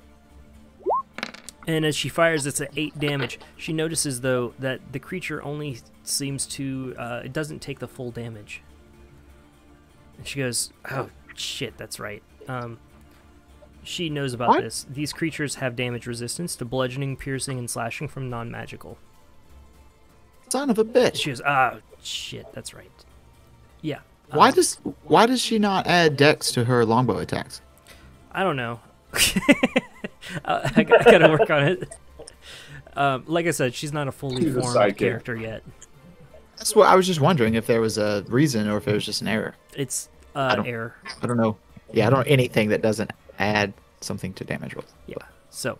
[SPEAKER 1] And as she fires, it's an 8 damage. She notices, though, that the creature only seems to... it doesn't take the full damage. And she goes, "Oh shit, that's right." She knows about this. These creatures have damage resistance to bludgeoning, piercing, and slashing from non-magical.
[SPEAKER 2] Son of a bitch.
[SPEAKER 1] She goes, "Ah, shit, that's right." Yeah.
[SPEAKER 2] Why does she not add dex to her longbow attacks?
[SPEAKER 1] I don't know. I gotta work on it. Like I said, she's not a fully
[SPEAKER 7] She's a
[SPEAKER 1] formed
[SPEAKER 7] sidekick.
[SPEAKER 1] character yet.
[SPEAKER 2] That's what I was just wondering if there was a reason or if it was just an error.
[SPEAKER 1] It's
[SPEAKER 2] don't-
[SPEAKER 1] error.
[SPEAKER 2] I don't know. Yeah, I don't anything that doesn't add something to damage rolls.
[SPEAKER 1] Yeah. So,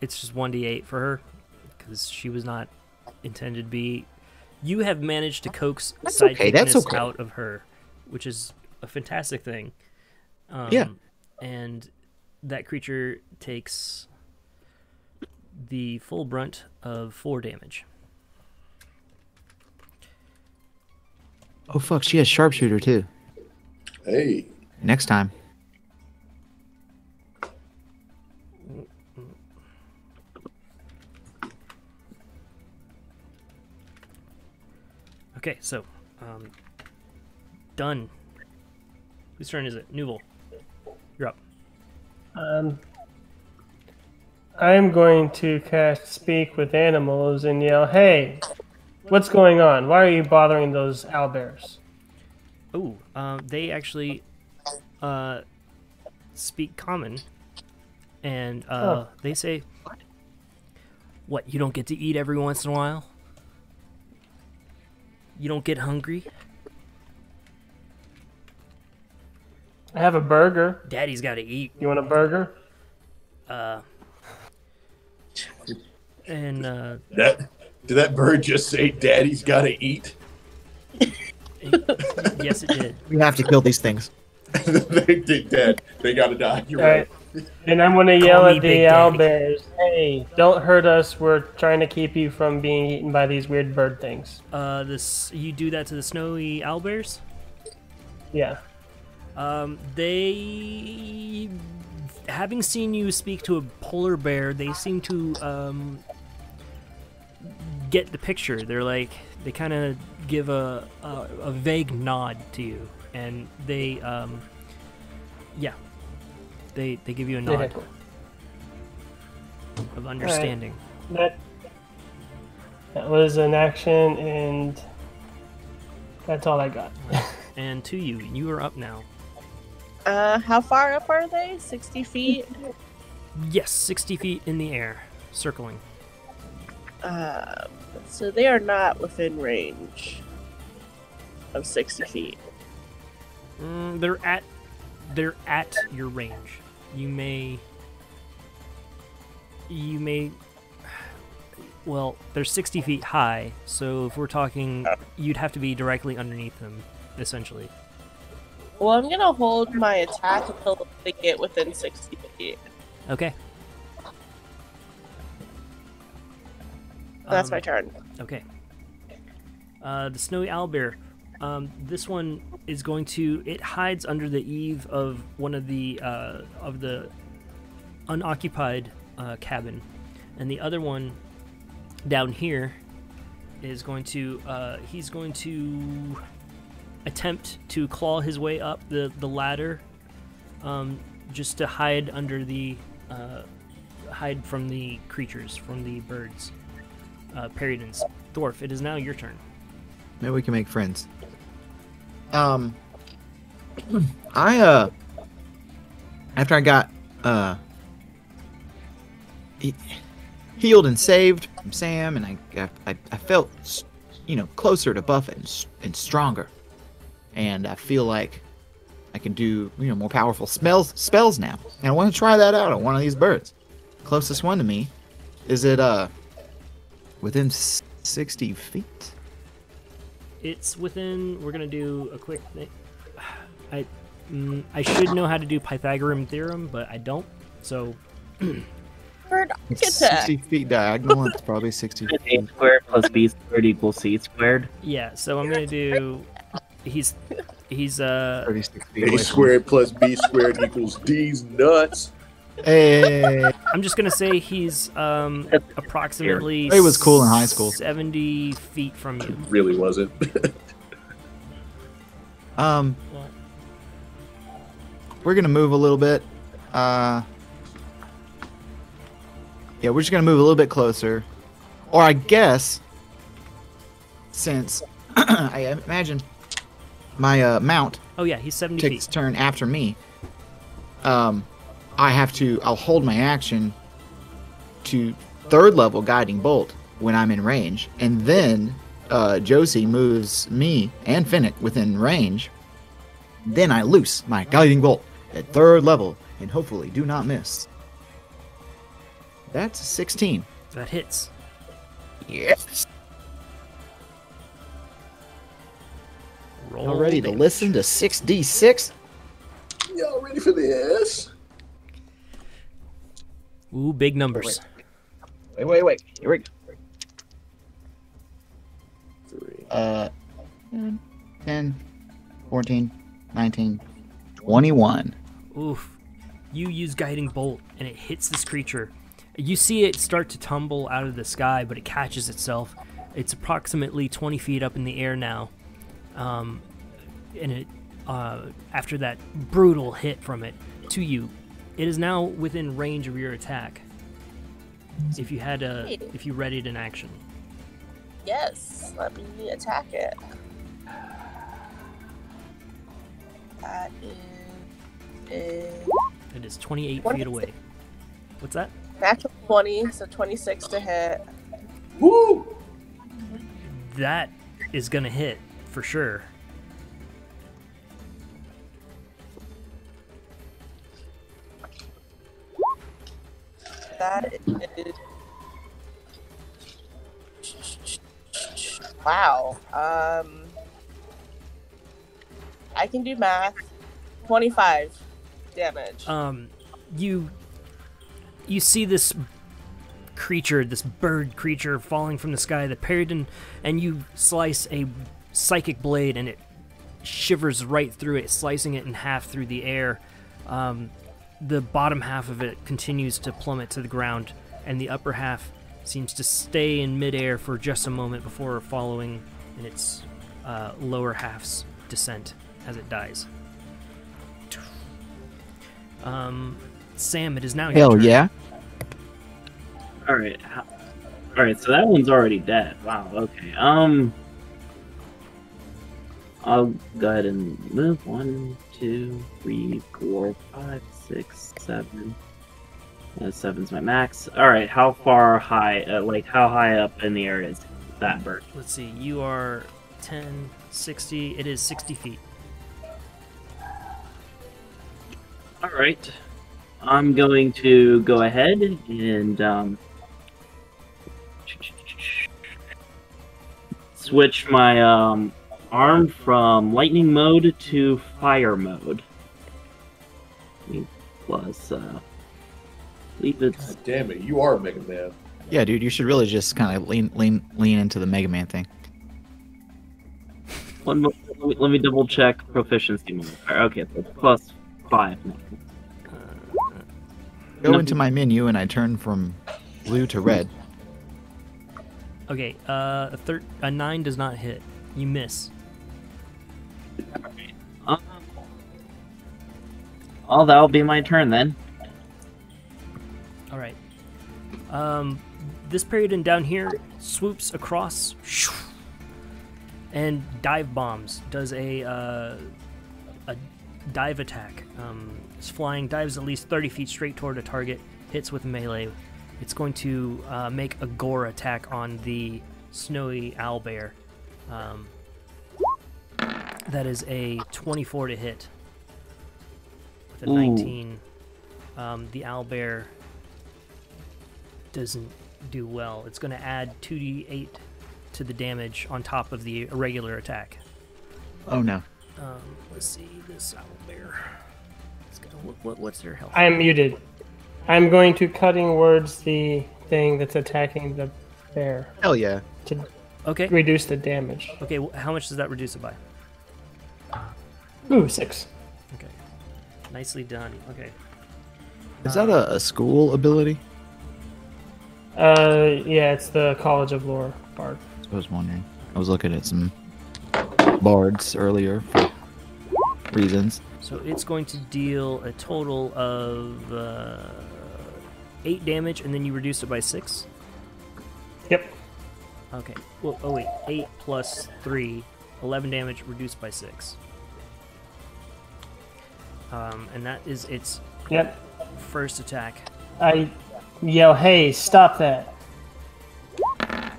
[SPEAKER 1] it's just 1d8 for her because she was not intended to be. You have managed to coax
[SPEAKER 2] That's okay, that's
[SPEAKER 1] sidekickness
[SPEAKER 2] okay.
[SPEAKER 1] out of her, which is a fantastic thing.
[SPEAKER 2] Yeah.
[SPEAKER 1] And that creature takes the full brunt of 4 damage.
[SPEAKER 2] Oh fuck, she has sharpshooter too.
[SPEAKER 7] Hey.
[SPEAKER 2] Next time.
[SPEAKER 1] Okay, so, done. Whose turn is it? Nuval. You're up.
[SPEAKER 3] I'm going to cast Speak with Animals and yell, "Hey, what's going on? Why are you bothering those owlbears?"
[SPEAKER 1] Ooh, they actually speak common, and they say, "What, you don't get to eat every once in a while? You don't get hungry?
[SPEAKER 3] I have a burger.
[SPEAKER 1] Daddy's got to eat."
[SPEAKER 3] You want a burger?
[SPEAKER 1] And
[SPEAKER 7] Did that bird just say Daddy's gotta eat?
[SPEAKER 1] yes, it did.
[SPEAKER 2] We have to kill these things.
[SPEAKER 7] They dead. They gotta die. You're
[SPEAKER 3] All
[SPEAKER 7] right.
[SPEAKER 3] right. And I'm going to yell
[SPEAKER 1] me
[SPEAKER 3] at
[SPEAKER 1] Big
[SPEAKER 3] the
[SPEAKER 1] Daddy.
[SPEAKER 3] owlbears, "Hey, don't hurt us. We're trying to keep you from being eaten by these weird bird things."
[SPEAKER 1] This you do that to the snowy owlbears?
[SPEAKER 3] Yeah.
[SPEAKER 1] They, having seen you speak to a polar bear, they seem to get the picture. They're like, they kind of give a vague nod to you, and they they give you a nod
[SPEAKER 3] Okay, cool.
[SPEAKER 1] of understanding.
[SPEAKER 3] That was an action, and that's all I got.
[SPEAKER 1] And to you, you are up now.
[SPEAKER 6] How far up are they? 60 feet?
[SPEAKER 1] Yes, 60 feet in the air, circling.
[SPEAKER 6] So they are not within range of 60 feet.
[SPEAKER 1] They're at your range. You may. Well, they're 60 feet high, so if we're talking, you'd have to be directly underneath them, essentially.
[SPEAKER 6] Well, I'm gonna hold my attack until they get within 60 feet.
[SPEAKER 1] Okay.
[SPEAKER 6] That's my turn.
[SPEAKER 1] Okay. The snowy owlbear. This one is going to. It hides under the eave of one of the unoccupied cabin, and the other one down here is going to. He's going to attempt to claw his way up the ladder, just to hide under the hide from the creatures, from the birds. Peridans. Thorf, it is now your turn.
[SPEAKER 2] Maybe we can make friends. I after I got healed and saved from Sam, and I felt closer to Buffett and stronger, and I feel like I can do more powerful spells now, and I want to try that out on one of these birds. Closest one to me is it within 60 feet.
[SPEAKER 1] It's within. We're gonna do a quick thing. I should know how to do Pythagorean theorem, but I don't. So.
[SPEAKER 6] Bird
[SPEAKER 2] It's
[SPEAKER 6] attack.
[SPEAKER 2] 60 feet diagonal. It's probably 60
[SPEAKER 4] A
[SPEAKER 2] feet.
[SPEAKER 4] squared plus b squared equals c squared.
[SPEAKER 1] Yeah. So I'm gonna do. He's
[SPEAKER 2] 36 feet.
[SPEAKER 7] A
[SPEAKER 2] away from
[SPEAKER 7] squared plus B squared equals D's nuts.
[SPEAKER 2] me. Hey.
[SPEAKER 1] I'm just gonna say he's approximately.
[SPEAKER 2] It was cool in high school.
[SPEAKER 1] 70 feet from you.
[SPEAKER 7] Really wasn't.
[SPEAKER 2] we're gonna move a little bit. Yeah, we're just gonna move a little bit closer. Or I guess, since I imagine my mount
[SPEAKER 1] Oh yeah, he's 70
[SPEAKER 2] takes
[SPEAKER 1] feet.
[SPEAKER 2] turn after me. I'll hold my action to 3rd level guiding bolt when I'm in range, and then Josie moves me and Finnick within range. Then I loose my guiding bolt at 3rd level and hopefully do not miss. That's 16.
[SPEAKER 1] That hits.
[SPEAKER 2] Yes.
[SPEAKER 1] Roll
[SPEAKER 2] Y'all ready to
[SPEAKER 1] damage.
[SPEAKER 2] listen to 6d6?
[SPEAKER 7] Y'all ready for this?
[SPEAKER 1] Ooh, big numbers.
[SPEAKER 2] Wait. Here we go. 10, 14, 19, 21.
[SPEAKER 1] Oof. You use Guiding Bolt, and it hits this creature. You see it start to tumble out of the sky, but it catches itself. It's approximately 20 feet up in the air now. And it, after that brutal hit from it to you, it is now within range of your attack. If you readied an action.
[SPEAKER 6] Yes, let me attack it. That is
[SPEAKER 1] It is 28 feet away. What's that?
[SPEAKER 6] natural 20, so 26 to hit.
[SPEAKER 7] Woo!
[SPEAKER 1] That is gonna hit for sure.
[SPEAKER 6] That is. Wow. I can do math. 25 damage.
[SPEAKER 1] You see this creature, this bird creature falling from the sky that parried and you slice a psychic blade and it shivers right through it, slicing it in half through the air. The bottom half of it continues to plummet to the ground, and the upper half seems to stay in midair for just a moment before following in its lower half's descent as it dies. Sam, it is now your
[SPEAKER 2] Hell
[SPEAKER 1] turn.
[SPEAKER 2] yeah.
[SPEAKER 4] All right. So that one's already dead. Wow. Okay. I'll go ahead and move 1, 2, 3, 4, 5, 6, 7. 7's my max. All right. How far high? How high up in the air is that bird?
[SPEAKER 1] Let's see. You are 10, 60. It is 60 feet.
[SPEAKER 4] All right. I'm going to go ahead and switch my arm from lightning mode to fire mode. Plus, leave it.
[SPEAKER 7] God damn it, you are Mega Man.
[SPEAKER 2] Yeah, dude, you should really just kind of lean into the Mega Man thing.
[SPEAKER 4] Let me double check proficiency modifier. Okay, so it's plus 5.
[SPEAKER 2] Go into my menu and I turn from blue to red.
[SPEAKER 1] Okay, a 9 does not hit. You miss.
[SPEAKER 4] Oh, that'll be my turn then.
[SPEAKER 1] All right. This Paradin down here swoops across and dive bombs. Does a dive attack. It's flying, dives at least 30 feet straight toward a target, hits with melee. It's going to make a gore attack on the snowy owlbear. That is a 24 to hit. With a 19. The owlbear doesn't do well. It's going to add 2d8 to the damage on top of the regular attack.
[SPEAKER 2] Oh no.
[SPEAKER 1] Let's see, this owlbear. What's their health?
[SPEAKER 3] I am muted. I'm going to cutting words the thing that's attacking the bear
[SPEAKER 2] Hell yeah.
[SPEAKER 3] to
[SPEAKER 1] Okay.
[SPEAKER 3] reduce the damage.
[SPEAKER 1] Okay, how much does that reduce it by?
[SPEAKER 3] Ooh, 6.
[SPEAKER 1] Okay. Nicely done. Okay.
[SPEAKER 2] Is that a school ability?
[SPEAKER 3] Yeah, it's the College of Lore Bard.
[SPEAKER 2] I was wondering. I was looking at some bards earlier for reasons.
[SPEAKER 1] So it's going to deal a total of 8 damage, and then you reduce it by 6?
[SPEAKER 3] Yep.
[SPEAKER 1] Okay. Well, oh wait, 8 plus 3, 11 damage reduced by 6. And that is its
[SPEAKER 3] Yep.
[SPEAKER 1] first attack.
[SPEAKER 3] I yell, "Hey, stop that!"
[SPEAKER 1] Alright,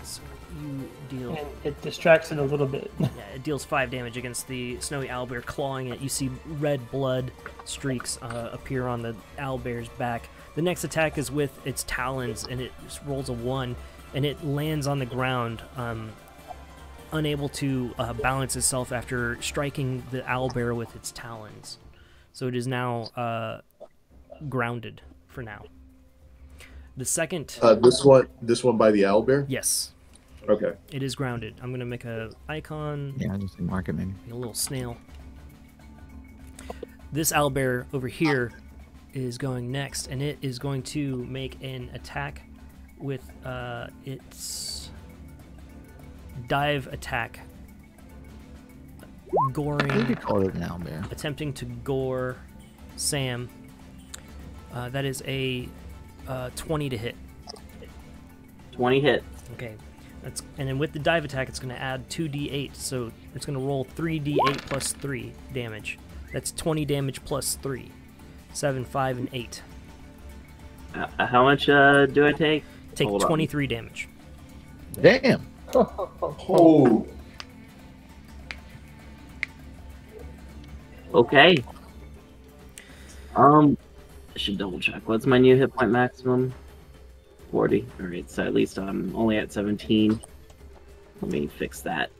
[SPEAKER 1] so you deal...
[SPEAKER 3] And it distracts it a little bit.
[SPEAKER 1] Yeah, it deals 5 damage against the snowy owlbear, clawing it. You see red blood streaks appear on the owlbear's back. The next attack is with its talons, and it just rolls a 1, and it lands on the ground, unable to balance itself after striking the owlbear with its talons. So it is now grounded for now. The second...
[SPEAKER 7] This one by the owlbear?
[SPEAKER 1] Yes,
[SPEAKER 7] Okay.
[SPEAKER 1] it is grounded. I'm going to make a icon...
[SPEAKER 2] Yeah, just mark it maybe.
[SPEAKER 1] a little snail. This owlbear over here is going next, and it is going to make an attack with its dive attack,
[SPEAKER 2] You
[SPEAKER 1] goring,
[SPEAKER 2] could call it an owlbear.
[SPEAKER 1] attempting to gore Sam. That is a 20 to hit.
[SPEAKER 4] 20 hit.
[SPEAKER 1] Okay, and then with the dive attack, it's going to add 2d8, so it's going to roll 3d8 plus 3 damage. That's 20 damage plus 3. 7, 5, and 8.
[SPEAKER 4] How much do I take?
[SPEAKER 1] Take
[SPEAKER 4] Hold on.
[SPEAKER 1] 23 damage.
[SPEAKER 2] Damn.
[SPEAKER 7] Oh.
[SPEAKER 4] Okay. I should double check. What's my new hit point maximum? 40. Alright, so at least I'm only at 17. Let me fix that.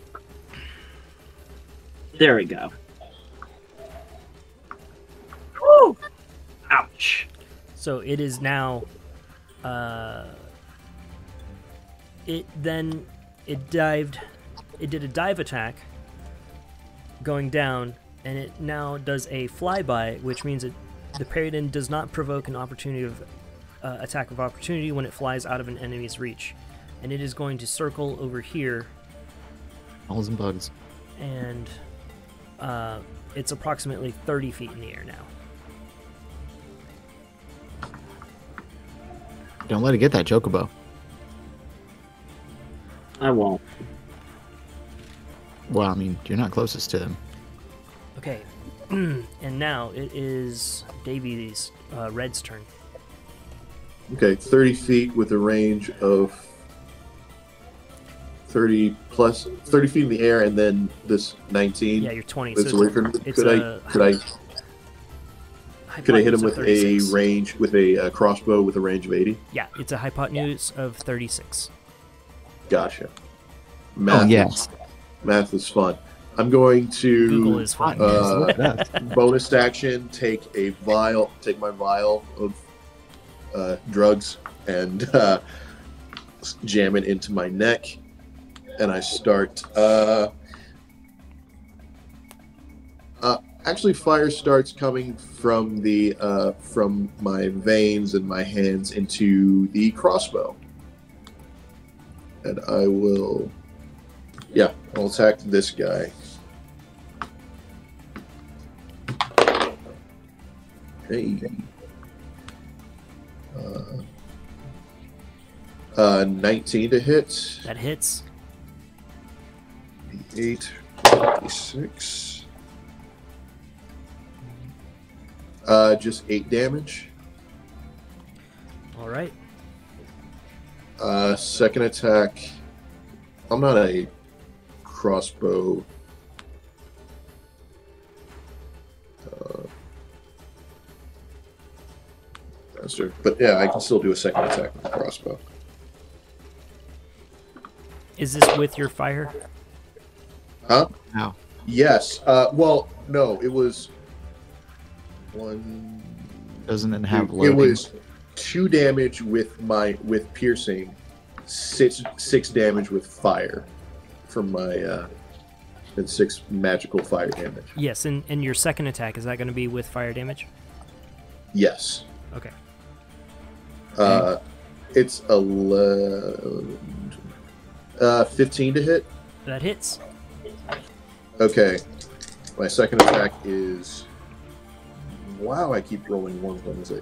[SPEAKER 4] There we go. Woo! Ouch.
[SPEAKER 1] So it is now. It did a dive attack, going down, and it now does a flyby, which means the Paradin does not provoke an opportunity of attack of opportunity when it flies out of an enemy's reach, and it is going to circle over here,
[SPEAKER 2] Balls and bugs.
[SPEAKER 1] and it's approximately 30 feet in the air now.
[SPEAKER 2] Don't let it get that chocobo.
[SPEAKER 4] I won't.
[SPEAKER 2] Well, I mean, you're not closest to them.
[SPEAKER 1] Okay, and now it is Davy's Red's turn.
[SPEAKER 7] Okay, 30 feet with a range of 30 feet in the air, and then this 19.
[SPEAKER 1] Yeah, you're 20.
[SPEAKER 7] That's
[SPEAKER 1] So
[SPEAKER 7] away from.
[SPEAKER 1] it's
[SPEAKER 7] Could I hit him
[SPEAKER 1] hypotenuse of
[SPEAKER 7] with a
[SPEAKER 1] 36.
[SPEAKER 7] range with a crossbow with a range of 80?
[SPEAKER 1] Yeah, it's a hypotenuse of 36.
[SPEAKER 7] Gotcha. Math.
[SPEAKER 2] Oh, yes.
[SPEAKER 7] Math is fun. I'm going to
[SPEAKER 1] Google is fun.
[SPEAKER 7] bonus action take my vial of drugs and jam it into my neck, and I start. Actually, fire starts coming from from my veins and my hands into the crossbow, and I will. Yeah, I'll attack this guy. Hey. 19 to hit.
[SPEAKER 1] That hits.
[SPEAKER 7] 8, 6. Just 8 damage.
[SPEAKER 1] All right.
[SPEAKER 7] Second attack. I'm not a crossbow. Master, but yeah, I can still do a second attack with the crossbow.
[SPEAKER 1] Is this with your fire?
[SPEAKER 7] Huh?
[SPEAKER 2] Ow.
[SPEAKER 7] Yes. Well, no, it was one.
[SPEAKER 2] Doesn't it have
[SPEAKER 7] It
[SPEAKER 2] loading?
[SPEAKER 7] was 2 damage with piercing, 6 damage with fire from my and 6 magical fire damage.
[SPEAKER 1] Yes, and your second attack, is that going to be with fire damage?
[SPEAKER 7] Yes.
[SPEAKER 1] Okay.
[SPEAKER 7] It's 15 to hit.
[SPEAKER 1] That hits.
[SPEAKER 7] Okay. My second attack is. Wow, I keep rolling ones. Let me say.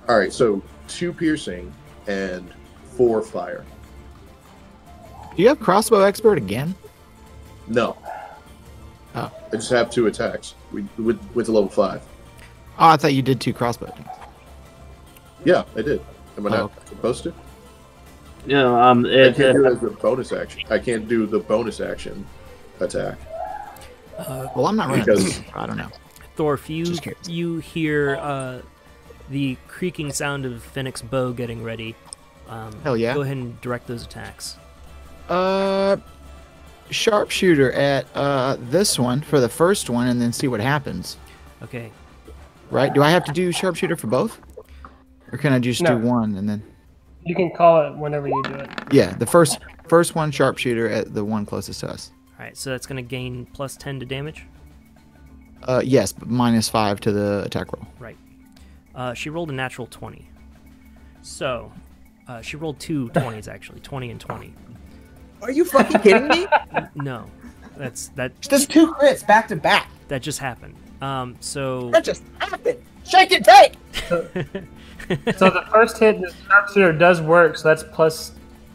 [SPEAKER 7] All right, so 2 piercing and 4 fire.
[SPEAKER 2] Do you have crossbow expert again?
[SPEAKER 7] No.
[SPEAKER 2] Oh.
[SPEAKER 7] I just have 2 attacks with the level 5.
[SPEAKER 2] Oh, I thought you did 2 crossbow attacks.
[SPEAKER 7] Yeah, I did. Am I not
[SPEAKER 2] okay.
[SPEAKER 7] supposed to?
[SPEAKER 4] No,
[SPEAKER 7] I can't do it as a bonus action. I can't do the bonus action attack.
[SPEAKER 2] Well, I'm not running.
[SPEAKER 7] Because-
[SPEAKER 2] I don't know.
[SPEAKER 1] Thorf, you
[SPEAKER 2] Just curious.
[SPEAKER 1] you hear the creaking sound of Fennec's bow getting ready.
[SPEAKER 2] Hell yeah.
[SPEAKER 1] Go ahead and direct those attacks.
[SPEAKER 2] Sharpshooter at this one for the first one, and then see what happens.
[SPEAKER 1] Okay.
[SPEAKER 2] Right? Do I have to do sharpshooter for both, or can I just
[SPEAKER 3] No.
[SPEAKER 2] do one and then?
[SPEAKER 3] You can call it whenever you do it.
[SPEAKER 2] Yeah, the first one sharpshooter at the one closest to us.
[SPEAKER 1] All right. So that's going to gain plus 10 to damage.
[SPEAKER 2] Yes, but -5 to the attack roll.
[SPEAKER 1] Right. She rolled a natural 20. So, she rolled 2 20s actually, 20 and 20.
[SPEAKER 2] Are you fucking kidding me?
[SPEAKER 1] No, that
[SPEAKER 2] Just 2 crits back to back.
[SPEAKER 1] that just happened. So
[SPEAKER 2] That just happened. Shake and take.
[SPEAKER 3] So the first hit, the sharpshooter does work, so that's plus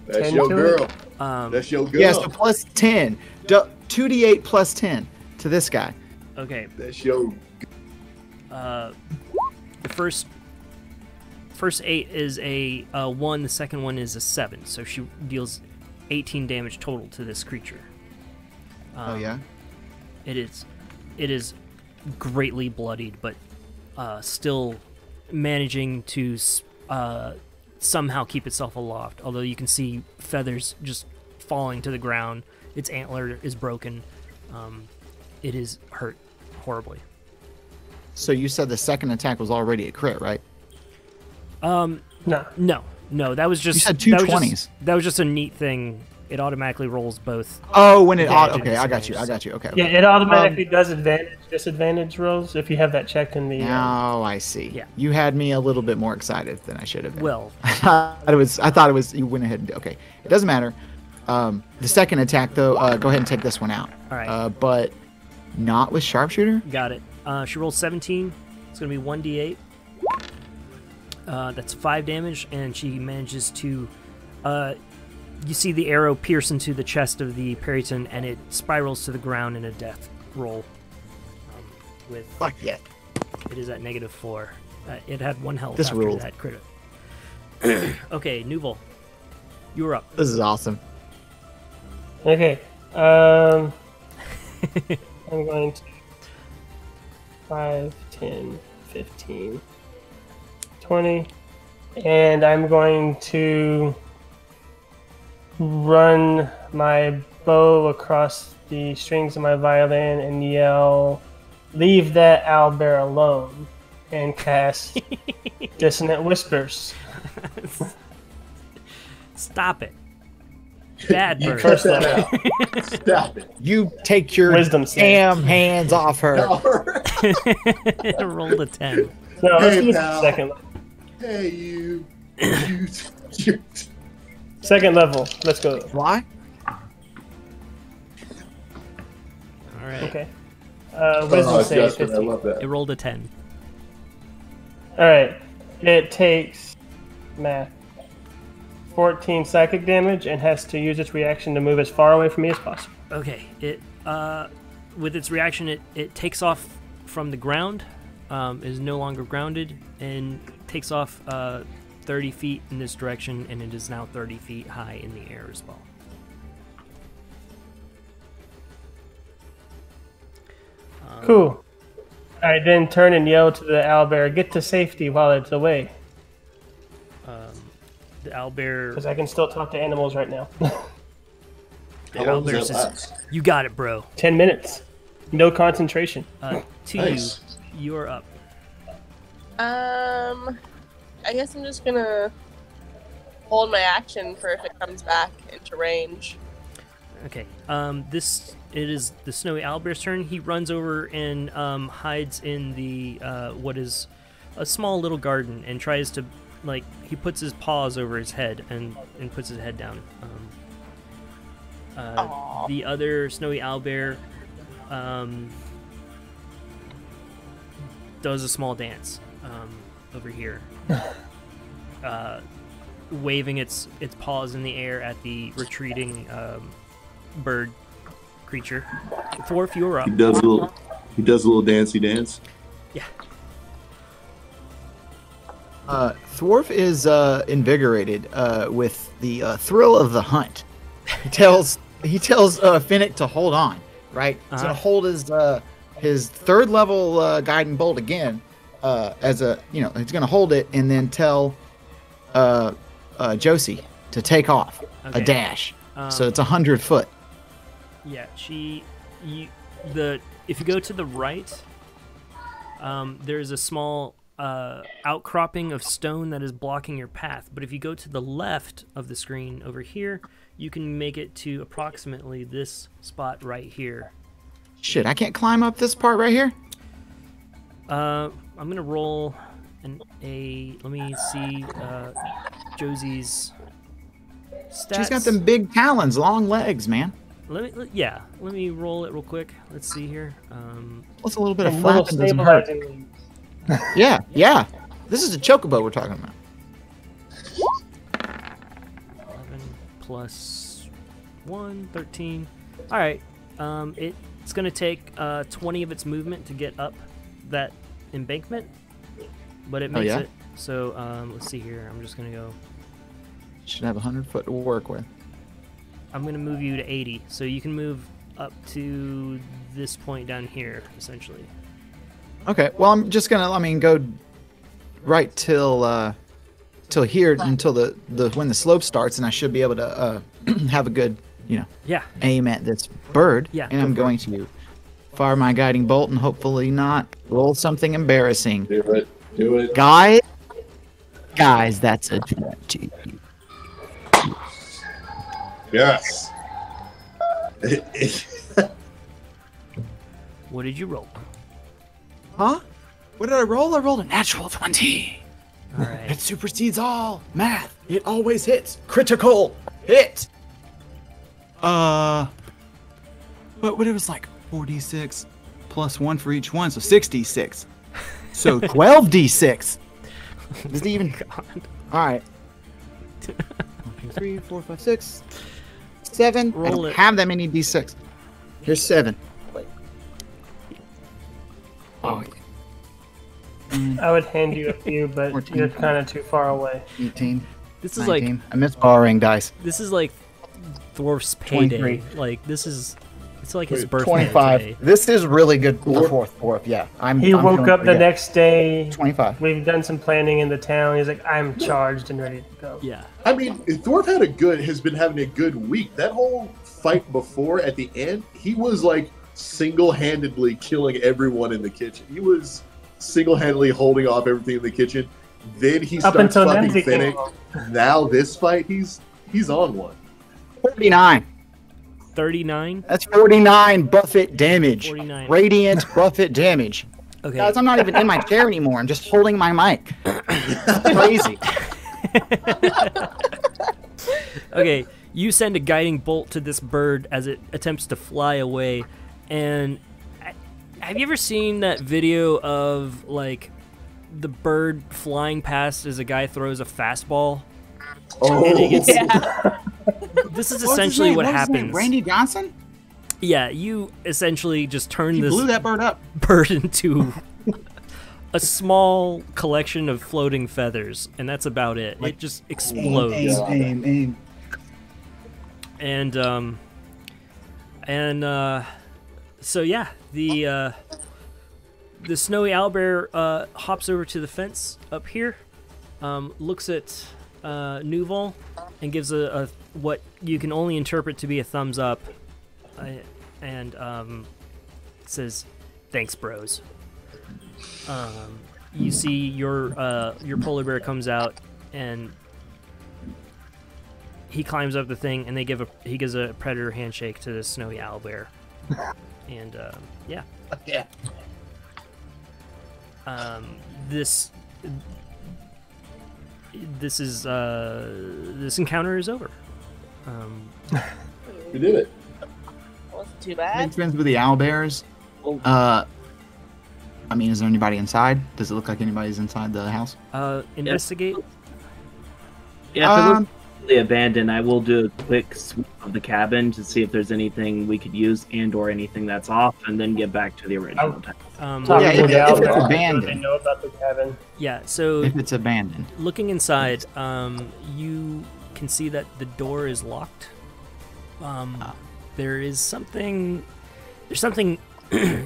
[SPEAKER 7] That's
[SPEAKER 3] 10
[SPEAKER 7] your
[SPEAKER 3] to
[SPEAKER 7] girl.
[SPEAKER 3] it?
[SPEAKER 7] That's your girl.
[SPEAKER 2] Yeah, so plus 10. 2d8 plus 10 to this guy.
[SPEAKER 1] okay.
[SPEAKER 7] That's your.
[SPEAKER 1] The first 8 is a 1. The second one is a 7. So she deals 18 damage total to this creature.
[SPEAKER 2] Oh yeah.
[SPEAKER 1] It is greatly bloodied, but still managing to somehow keep itself aloft. Although you can see feathers just falling to the ground. Its antler is broken. It is hurt horribly.
[SPEAKER 2] So you said the second attack was already a crit, right?
[SPEAKER 3] No.
[SPEAKER 1] No. That was just
[SPEAKER 2] You said 2 20s.
[SPEAKER 1] That was just a neat thing. It automatically rolls both.
[SPEAKER 2] Oh, when it
[SPEAKER 1] Advantage
[SPEAKER 2] okay,
[SPEAKER 1] and
[SPEAKER 2] I got you.
[SPEAKER 1] disadvantage,
[SPEAKER 2] Okay.
[SPEAKER 3] Yeah, it automatically does disadvantage rolls if you have that checked in the.
[SPEAKER 2] Now I see.
[SPEAKER 1] Yeah.
[SPEAKER 2] You had me a little bit more excited than I should have been.
[SPEAKER 1] Well,
[SPEAKER 2] I thought it was. You went ahead and okay. It doesn't matter. The second attack though, go ahead and take this one out.
[SPEAKER 1] all right,
[SPEAKER 2] But not with sharpshooter.
[SPEAKER 1] got it. She rolls 17. It's gonna be 1d8. That's 5 damage, and she manages to. You see the arrow pierce into the chest of the Perryton, and it spirals to the ground in a death roll. With
[SPEAKER 2] Fuck yeah.
[SPEAKER 1] it is at -4. It had 1 health
[SPEAKER 2] This
[SPEAKER 1] after
[SPEAKER 2] ruled.
[SPEAKER 1] that crit. Okay, Nuval, you were up.
[SPEAKER 2] This is awesome.
[SPEAKER 3] Okay. I'm going to 5, 10, 15, 20, and I'm going to run my bow across the strings of my violin and yell, "Leave that owlbear alone," and cast Dissonant Whispers.
[SPEAKER 1] Stop it. Bad
[SPEAKER 7] You
[SPEAKER 1] bird.
[SPEAKER 7] cut that out. Stop it.
[SPEAKER 2] You take your
[SPEAKER 3] Wisdom save.
[SPEAKER 2] damn hands off her.
[SPEAKER 1] Rolled a 10.
[SPEAKER 3] No, let's
[SPEAKER 7] Hey,
[SPEAKER 3] do this
[SPEAKER 7] pal.
[SPEAKER 3] second.
[SPEAKER 7] Hey, you.
[SPEAKER 3] Second level. Let's go.
[SPEAKER 2] Why?
[SPEAKER 1] All right.
[SPEAKER 3] Okay. Wisdom
[SPEAKER 7] Oh,
[SPEAKER 3] save
[SPEAKER 7] Justin, I
[SPEAKER 3] 15.
[SPEAKER 7] love that.
[SPEAKER 1] It rolled a 10.
[SPEAKER 3] Alright. It takes math. 14 psychic damage and has to use its reaction to move as far away from me as possible.
[SPEAKER 1] Okay. It with its reaction, it takes off from the ground, is no longer grounded, and takes off 30 feet in this direction, and it is now 30 feet high in the air as well.
[SPEAKER 3] Cool. I then turn and yell to the owlbear, "Get to safety while it's away."
[SPEAKER 1] The owlbear,
[SPEAKER 3] Because I can still talk to animals right now.
[SPEAKER 1] the
[SPEAKER 7] How long
[SPEAKER 1] owlbear
[SPEAKER 7] does that
[SPEAKER 1] says,
[SPEAKER 7] last?
[SPEAKER 1] "You got it, bro."
[SPEAKER 3] 10 minutes. No concentration.
[SPEAKER 1] To
[SPEAKER 7] Nice.
[SPEAKER 1] you are up.
[SPEAKER 6] I guess I'm just gonna hold my action for if it comes back into range.
[SPEAKER 1] Okay. It is the snowy owlbear's turn. He runs over and hides in the what is a small little garden and tries to he puts his paws over his head and puts his head down.
[SPEAKER 6] Aw.
[SPEAKER 1] The other snowy owlbear does a small dance over here, waving its paws in the air at the retreating bird creature. Thorf, you are up.
[SPEAKER 7] He does a little dancey dance.
[SPEAKER 1] Yeah.
[SPEAKER 2] Thorf is invigorated with the thrill of the hunt. He tells Finnick to hold on. Right, he's gonna hold his third level guiding bolt again. He's gonna hold it and then tell Josie to take off a dash. So it's 100 foot.
[SPEAKER 1] Yeah, if you go to the right, there's a small outcropping of stone that is blocking your path. But if you go to the left of the screen over here, you can make it to approximately this spot right here.
[SPEAKER 2] Shit, I can't climb up this part right here?
[SPEAKER 1] I'm gonna roll let me see Josie's stats.
[SPEAKER 2] She's got them big talons, long legs, man.
[SPEAKER 1] Let me roll it real quick. Let's see here.
[SPEAKER 2] What's a little bit of
[SPEAKER 3] little
[SPEAKER 2] flapping doesn't hurt.
[SPEAKER 3] stabilizing.
[SPEAKER 2] Yeah. This is a chocobo we're talking about.
[SPEAKER 1] 11 plus 1, 13. All right. It's going to take 20 of its movement to get up that embankment, but it makes it. So let's see here. I'm just going to go.
[SPEAKER 2] Should have 100 foot to work with.
[SPEAKER 1] I'm going to move you to 80, so you can move up to this point down here, essentially.
[SPEAKER 2] Okay. Well, I'm just gonna, go right till here until the when the slope starts, and I should be able to have a good aim at this bird.
[SPEAKER 1] Yeah.
[SPEAKER 2] And I'm going to fire my guiding bolt and hopefully not roll something embarrassing.
[SPEAKER 7] Do it.
[SPEAKER 2] Guys, that's a 20.
[SPEAKER 7] Yes.
[SPEAKER 1] What did you roll?
[SPEAKER 2] Huh? What did I roll? I rolled a natural 20.
[SPEAKER 1] All right.
[SPEAKER 2] It supersedes all math. It always hits. Critical hit. But what it was like 46 plus 1 for each one, so 66. So 12d6. Is it even? All right. 1, 2, 3, 4, 5, 6, 7.
[SPEAKER 1] Roll
[SPEAKER 2] I don't
[SPEAKER 1] it.
[SPEAKER 2] have that many d6. Here's 7. Oh,
[SPEAKER 3] I would hand you a few, but
[SPEAKER 2] 14.
[SPEAKER 3] you're kind of too far away.
[SPEAKER 2] 18.
[SPEAKER 1] This is
[SPEAKER 2] 19. I miss borrowing dice.
[SPEAKER 1] this is like Thorf's payday.
[SPEAKER 2] 23.
[SPEAKER 1] Like it's like his
[SPEAKER 7] Wait,
[SPEAKER 1] birthday
[SPEAKER 2] 25.
[SPEAKER 1] today.
[SPEAKER 2] This is really good for Thorpe. Yeah,
[SPEAKER 3] He
[SPEAKER 2] I'm
[SPEAKER 3] woke
[SPEAKER 2] feeling
[SPEAKER 3] up the
[SPEAKER 2] pretty good.
[SPEAKER 3] next day.
[SPEAKER 2] 25.
[SPEAKER 3] We've done some planning in the town. He's like, I'm charged and ready to go.
[SPEAKER 1] Yeah.
[SPEAKER 7] I mean, Thorpe has been having a good week. That whole fight before at the end, he was like single-handedly killing everyone in the kitchen. He was single-handedly holding off everything in the kitchen. Then he
[SPEAKER 3] Up
[SPEAKER 7] starts
[SPEAKER 3] until
[SPEAKER 7] fucking
[SPEAKER 3] Dempsey came
[SPEAKER 7] Finnick.
[SPEAKER 3] along.
[SPEAKER 7] Now this fight, he's on one.
[SPEAKER 2] 49.
[SPEAKER 1] 39.
[SPEAKER 2] That's 49 buffet damage.
[SPEAKER 1] 49.
[SPEAKER 2] Radiant buffet damage.
[SPEAKER 1] Okay.
[SPEAKER 2] Guys, I'm not even in my chair anymore. I'm just holding my mic. It's crazy.
[SPEAKER 1] Okay, you send a guiding bolt to this bird as it attempts to fly away, and have you ever seen that video of like the bird flying past as a guy throws a fastball?
[SPEAKER 7] Oh,
[SPEAKER 1] And it gets,
[SPEAKER 6] Yeah.
[SPEAKER 1] This is
[SPEAKER 2] What's his
[SPEAKER 1] essentially
[SPEAKER 2] name?
[SPEAKER 1] what
[SPEAKER 2] What's his name?
[SPEAKER 1] happens.
[SPEAKER 2] Randy Johnson?
[SPEAKER 1] Yeah, you essentially just turn
[SPEAKER 2] He
[SPEAKER 1] this
[SPEAKER 2] blew that bird up.
[SPEAKER 1] bird into a small collection of floating feathers, and that's about it. It just explodes.
[SPEAKER 2] Aim.
[SPEAKER 1] And so yeah, the snowy owlbear hops over to the fence up here, looks at Nuval, and gives a what you can only interpret to be a thumbs up, and says, "Thanks, bros." You see your polar bear comes out, and he climbs up the thing, and he gives a predator handshake to the snowy owlbear, and yeah.
[SPEAKER 2] Yeah.
[SPEAKER 1] This encounter is over.
[SPEAKER 7] we did it.
[SPEAKER 6] Wasn't too
[SPEAKER 2] Big
[SPEAKER 6] bad.
[SPEAKER 2] friends with the owlbears. I mean, is there anybody inside? Does it look like anybody's inside the house?
[SPEAKER 1] Investigate.
[SPEAKER 4] Yeah, if it looks completely abandoned, I will do a quick sweep of the cabin to see if there's anything we could use and/or anything that's off, and then get back to the original task.
[SPEAKER 2] Yeah, if it's abandoned.
[SPEAKER 3] They know about the cabin.
[SPEAKER 1] Yeah, so
[SPEAKER 2] If it's abandoned.
[SPEAKER 1] looking inside, you can see that the door is locked. There's something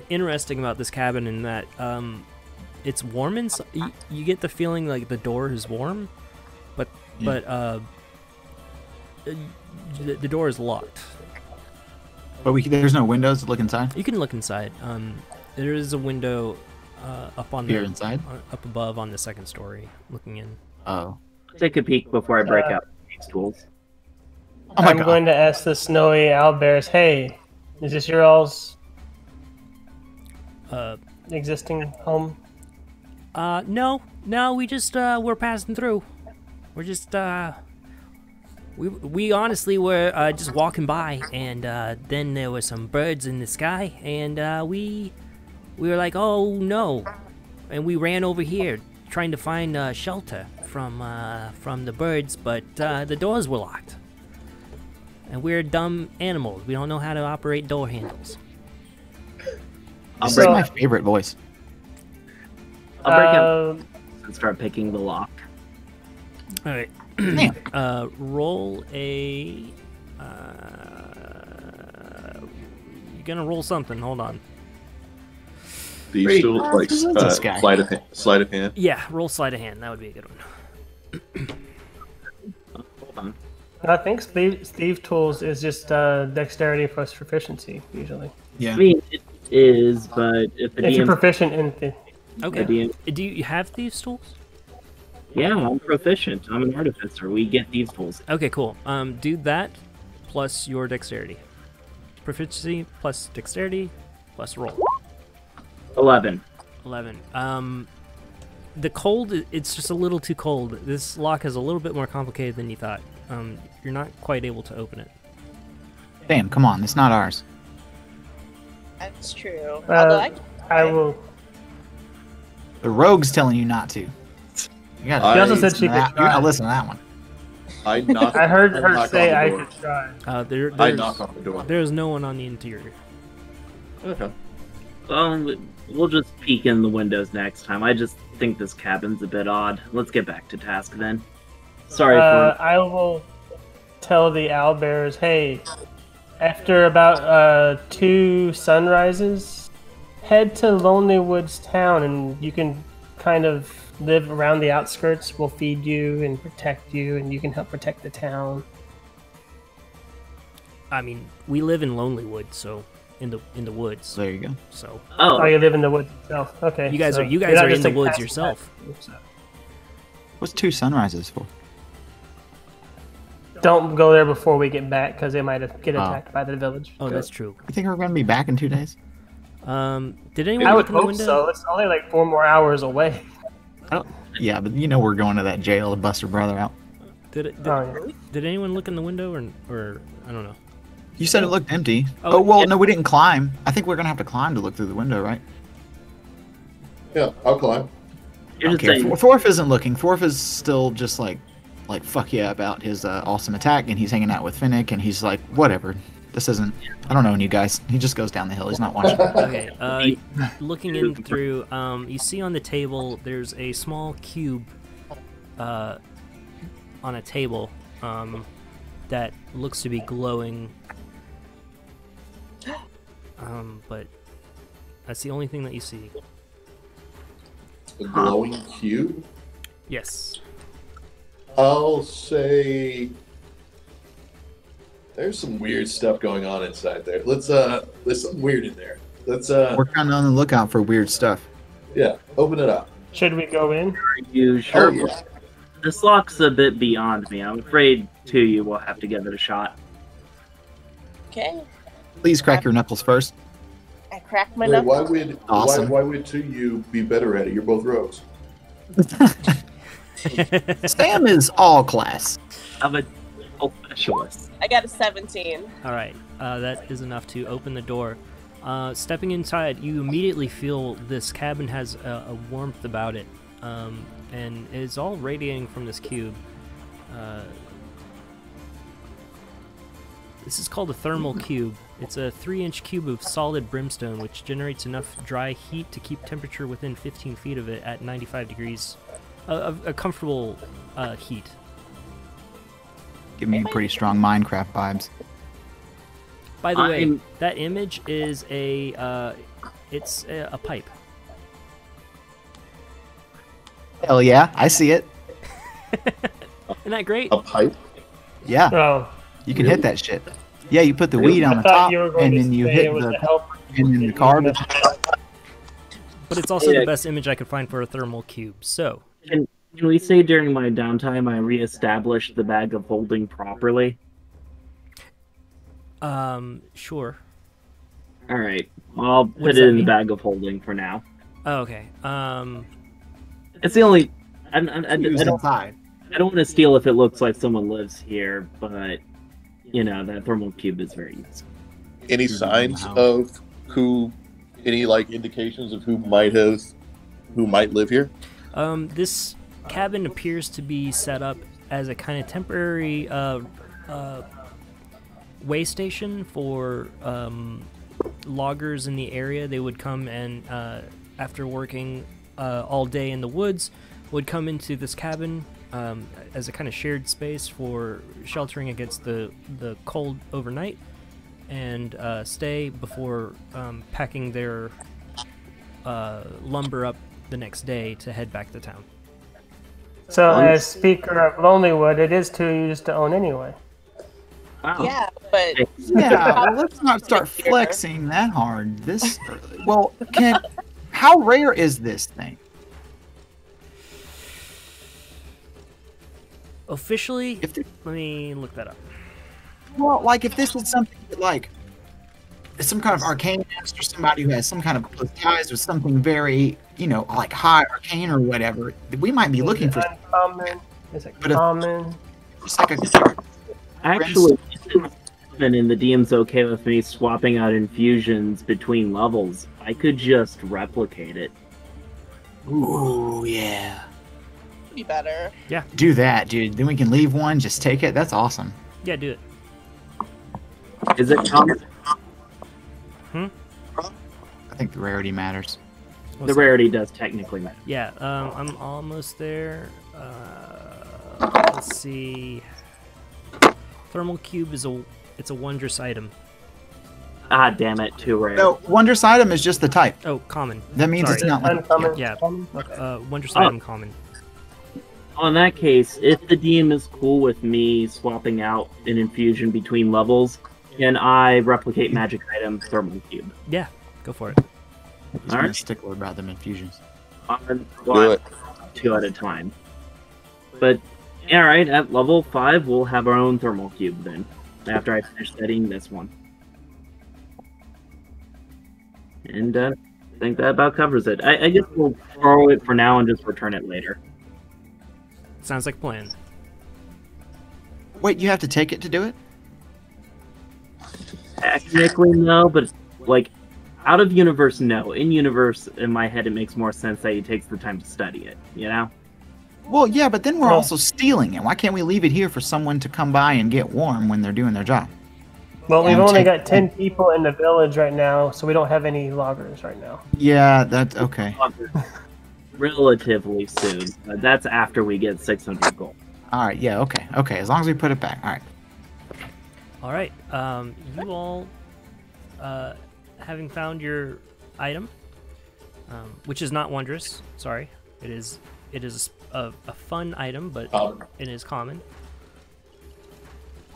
[SPEAKER 1] interesting about this cabin in that it's warm inside. You get the feeling like the door is warm, but the door is locked.
[SPEAKER 2] But there's no windows to look inside?
[SPEAKER 1] You can look inside. There is a window up on
[SPEAKER 2] Here inside?
[SPEAKER 1] up above on the second story, looking in.
[SPEAKER 2] Oh.
[SPEAKER 4] Take a peek before I break out these tools.
[SPEAKER 2] Oh my
[SPEAKER 3] I'm
[SPEAKER 2] God.
[SPEAKER 3] going to ask the snowy owlbears, hey, is this your all's existing home?
[SPEAKER 1] No, we just we're passing through. We're just we honestly were just walking by, and then there were some birds in the sky, and we were like, oh no, and we ran over here trying to find shelter from the birds, but the doors were locked, and we're dumb animals. We don't know how to operate door handles.
[SPEAKER 2] This is my favorite voice.
[SPEAKER 4] I'll break out and start picking the lock.
[SPEAKER 1] All right.
[SPEAKER 2] Damn.
[SPEAKER 1] Roll a. You're gonna roll something. Hold on.
[SPEAKER 5] Do you
[SPEAKER 2] Great.
[SPEAKER 5] still like
[SPEAKER 2] This guy.
[SPEAKER 5] sleight of hand?
[SPEAKER 1] Yeah, roll sleight of hand. That would be a good one.
[SPEAKER 4] Hold on.
[SPEAKER 3] I think Steve Tools is just dexterity plus proficiency, usually.
[SPEAKER 2] Yeah.
[SPEAKER 4] I mean, it is, but if the
[SPEAKER 3] If you're
[SPEAKER 4] DM...
[SPEAKER 3] proficient in the...
[SPEAKER 1] Okay.
[SPEAKER 4] The DM
[SPEAKER 1] Do you have thieves' tools?
[SPEAKER 4] Yeah, I'm proficient. I'm an artificer. We get these tools.
[SPEAKER 1] Okay, cool. Do that plus your dexterity. Proficiency plus dexterity plus roll.
[SPEAKER 4] 11.
[SPEAKER 1] 11. The cold, it's just a little too cold. This lock is a little bit more complicated than you thought. You're not quite able to open it.
[SPEAKER 2] Damn, come on. It's not ours.
[SPEAKER 6] That's true. Although
[SPEAKER 3] I will...
[SPEAKER 2] The rogue's telling you not to. You gotta,
[SPEAKER 3] She also said she
[SPEAKER 2] listen to that.
[SPEAKER 3] could
[SPEAKER 2] You gotta
[SPEAKER 3] try.
[SPEAKER 2] listen to that one.
[SPEAKER 5] I knock.
[SPEAKER 3] I heard
[SPEAKER 5] I
[SPEAKER 3] her
[SPEAKER 5] knock
[SPEAKER 3] say
[SPEAKER 5] on
[SPEAKER 3] I
[SPEAKER 5] the door.
[SPEAKER 3] could try.
[SPEAKER 5] I
[SPEAKER 1] There's,
[SPEAKER 5] knock on the door.
[SPEAKER 1] there's no one on the interior.
[SPEAKER 5] Okay.
[SPEAKER 4] We'll just peek in the windows next time. I just think this cabin's a bit odd. Let's get back to task then. Sorry for...
[SPEAKER 3] I will tell the owlbears, hey, after about 2 sunrises, head to Lonely Woods Town and you can kind of live around the outskirts. We'll feed you and protect you, and you can help protect the town.
[SPEAKER 1] I mean, we live in Lonelywood, so in the woods.
[SPEAKER 2] There you go.
[SPEAKER 1] So
[SPEAKER 3] Oh, you live in the woods itself. Okay.
[SPEAKER 1] you guys
[SPEAKER 3] so
[SPEAKER 1] are
[SPEAKER 3] you're
[SPEAKER 1] in
[SPEAKER 3] not
[SPEAKER 1] the
[SPEAKER 3] just, like,
[SPEAKER 1] woods
[SPEAKER 3] passing
[SPEAKER 1] yourself.
[SPEAKER 3] by.
[SPEAKER 2] What's 2 sunrises for?
[SPEAKER 3] Don't go there before we get back, because they might get
[SPEAKER 2] Oh.
[SPEAKER 3] attacked by the village.
[SPEAKER 1] Oh, that's true.
[SPEAKER 2] You think we're gonna be back in 2 days?
[SPEAKER 1] Did anyone
[SPEAKER 3] I
[SPEAKER 1] look
[SPEAKER 3] would
[SPEAKER 1] in the
[SPEAKER 3] hope
[SPEAKER 1] window?
[SPEAKER 3] so. It's only like 4 more hours away.
[SPEAKER 2] Yeah, but you know we're going to that jail to bust her brother out.
[SPEAKER 1] Did
[SPEAKER 3] Oh, yeah.
[SPEAKER 1] Did anyone look in the window or I don't know?
[SPEAKER 2] You said it looked empty.
[SPEAKER 1] Oh,
[SPEAKER 2] Oh, well,
[SPEAKER 1] yeah.
[SPEAKER 2] no, we didn't climb. I think we're gonna have to climb to look through the window, right?
[SPEAKER 5] Yeah, I'll climb.
[SPEAKER 4] You're just
[SPEAKER 2] Okay,
[SPEAKER 4] saying,
[SPEAKER 2] Thorf isn't looking. Thorf is still just like fuck yeah about his awesome attack, and he's hanging out with Finnick, and he's like, whatever. This isn't. I don't know you guys. He just goes down the hill. He's not watching.
[SPEAKER 1] Okay. Looking in through, you see on the table there's a small cube, on a table, that looks to be glowing. But that's the only thing that you see.
[SPEAKER 5] A glowing cube.
[SPEAKER 1] Yes.
[SPEAKER 5] I'll say there's some weird stuff going on inside there. There's something weird in there. Let's
[SPEAKER 2] We're kind of on the lookout for weird stuff.
[SPEAKER 5] yeah, open it up.
[SPEAKER 3] Should we go in?
[SPEAKER 4] are you sure?
[SPEAKER 5] Oh, yeah.
[SPEAKER 4] This lock's a bit beyond me. I'm afraid 2 of you will have to give it a shot.
[SPEAKER 6] Okay.
[SPEAKER 2] Please crack your knuckles first.
[SPEAKER 6] I cracked my
[SPEAKER 5] Wait,
[SPEAKER 6] knuckles.
[SPEAKER 2] Awesome.
[SPEAKER 5] why would 2 of you be better at it? You're both rogues.
[SPEAKER 2] Sam is all class.
[SPEAKER 4] I'm a specialist.
[SPEAKER 6] I got a 17.
[SPEAKER 1] All right. That is enough to open the door. Stepping inside, you immediately feel this cabin has a warmth about it, and it's all radiating from this cube. This is called a thermal cube. It's a 3-inch cube of solid brimstone, which generates enough dry heat to keep temperature within 15 feet of it at 95 degrees. A comfortable heat.
[SPEAKER 2] Give me pretty strong Minecraft vibes.
[SPEAKER 1] By the way, that image is it's a pipe.
[SPEAKER 2] Hell yeah, I see it.
[SPEAKER 1] Isn't that great?
[SPEAKER 5] A pipe?
[SPEAKER 2] Yeah,
[SPEAKER 3] Oh,
[SPEAKER 2] you can hit that shit. Yeah, you put the weed on the
[SPEAKER 3] I thought
[SPEAKER 2] top,
[SPEAKER 3] you were going
[SPEAKER 2] and
[SPEAKER 3] to
[SPEAKER 2] then you
[SPEAKER 3] say
[SPEAKER 2] hit
[SPEAKER 3] it was
[SPEAKER 2] the
[SPEAKER 3] to help
[SPEAKER 2] and then the carbon.
[SPEAKER 1] But it's also the best image I could find for a thermal cube. So,
[SPEAKER 4] Can we say during my downtime I reestablished the bag of holding properly?
[SPEAKER 1] sure.
[SPEAKER 4] All right, I'll put
[SPEAKER 1] does
[SPEAKER 4] it
[SPEAKER 1] that
[SPEAKER 4] in the
[SPEAKER 1] mean?
[SPEAKER 4] bag of holding for now.
[SPEAKER 1] Oh, okay.
[SPEAKER 4] It's the only. I
[SPEAKER 2] Used
[SPEAKER 4] don't
[SPEAKER 2] inside.
[SPEAKER 4] want to steal if it looks like someone lives here, but that thermal cube is very useful.
[SPEAKER 5] Any signs
[SPEAKER 2] Wow.
[SPEAKER 5] of any like indications of who might live here?
[SPEAKER 1] This cabin appears to be set up as a kind of temporary way station for loggers in the area. They would come and, after working all day in the woods, would come into this cabin as a kind of shared space for sheltering against the cold overnight, and stay before packing their lumber up the next day to head back to town.
[SPEAKER 3] so as Speaker of Lonelywood, it is to use to own anyway.
[SPEAKER 4] Wow.
[SPEAKER 6] Yeah, but
[SPEAKER 2] Yeah, well, let's not start flexing that hard. This, well, how rare is this thing?
[SPEAKER 1] Officially,
[SPEAKER 2] If the,
[SPEAKER 1] let me look that up.
[SPEAKER 2] well, like if this is something that, like some kind of arcanist or somebody who has some kind of close ties with something very, like high arcane or whatever, we might be looking for
[SPEAKER 3] Uncommon. Is it
[SPEAKER 2] But if-
[SPEAKER 3] common?
[SPEAKER 2] just like a
[SPEAKER 4] Actually, and the DM's okay with me swapping out infusions between levels. I could just replicate it.
[SPEAKER 2] Ooh, yeah.
[SPEAKER 6] be better.
[SPEAKER 2] Do that, dude. Then we can leave one, just take it. That's awesome.
[SPEAKER 1] Yeah, do it.
[SPEAKER 4] Is it common?
[SPEAKER 2] I think the rarity matters.
[SPEAKER 1] What's
[SPEAKER 4] The
[SPEAKER 1] that?
[SPEAKER 4] rarity does technically matter.
[SPEAKER 1] Yeah, I'm almost there. Let's see. Thermal cube is it's a wondrous item.
[SPEAKER 4] Ah, damn it, too rare.
[SPEAKER 2] No, wondrous item is just the type.
[SPEAKER 1] Oh, common.
[SPEAKER 2] That means
[SPEAKER 1] Sorry.
[SPEAKER 2] it's not like
[SPEAKER 3] Uncommon.
[SPEAKER 1] Yeah.
[SPEAKER 3] Common?
[SPEAKER 1] Wondrous
[SPEAKER 4] Oh.
[SPEAKER 1] item common.
[SPEAKER 4] Well, in that case, if the DM is cool with me swapping out an infusion between levels, can I replicate magic item thermal cube?
[SPEAKER 1] Yeah, go for it.
[SPEAKER 2] he's
[SPEAKER 4] All
[SPEAKER 2] been a
[SPEAKER 4] right.
[SPEAKER 2] stickler about them infusions.
[SPEAKER 5] Do it.
[SPEAKER 4] 2 at a time. But, alright, at level 5, we'll have our own thermal cube then, after I finish studying this one. And I think that about covers it. I guess we'll borrow it for now and just return it later.
[SPEAKER 1] Sounds like a plan.
[SPEAKER 2] Wait, you have to take it to do it?
[SPEAKER 4] Technically, no, but, out of universe, no. In universe, in my head, it makes more sense that he takes the time to study it,
[SPEAKER 2] Well, yeah, but then we're
[SPEAKER 3] Well-
[SPEAKER 2] also stealing it. Why can't we leave it here for someone to come by and get warm when they're doing their job?
[SPEAKER 3] Well, we've
[SPEAKER 2] And
[SPEAKER 3] only
[SPEAKER 2] take-
[SPEAKER 3] got 10 people in the village right now, so we don't have any loggers right now.
[SPEAKER 2] Yeah, that's okay.
[SPEAKER 4] Relatively soon. That's after we get 600 gold.
[SPEAKER 2] All right, yeah, okay. Okay, as long as we put it back. All right.
[SPEAKER 1] All right. You all, having found your item, which is not wondrous. Sorry, it is a fun item, but it is common.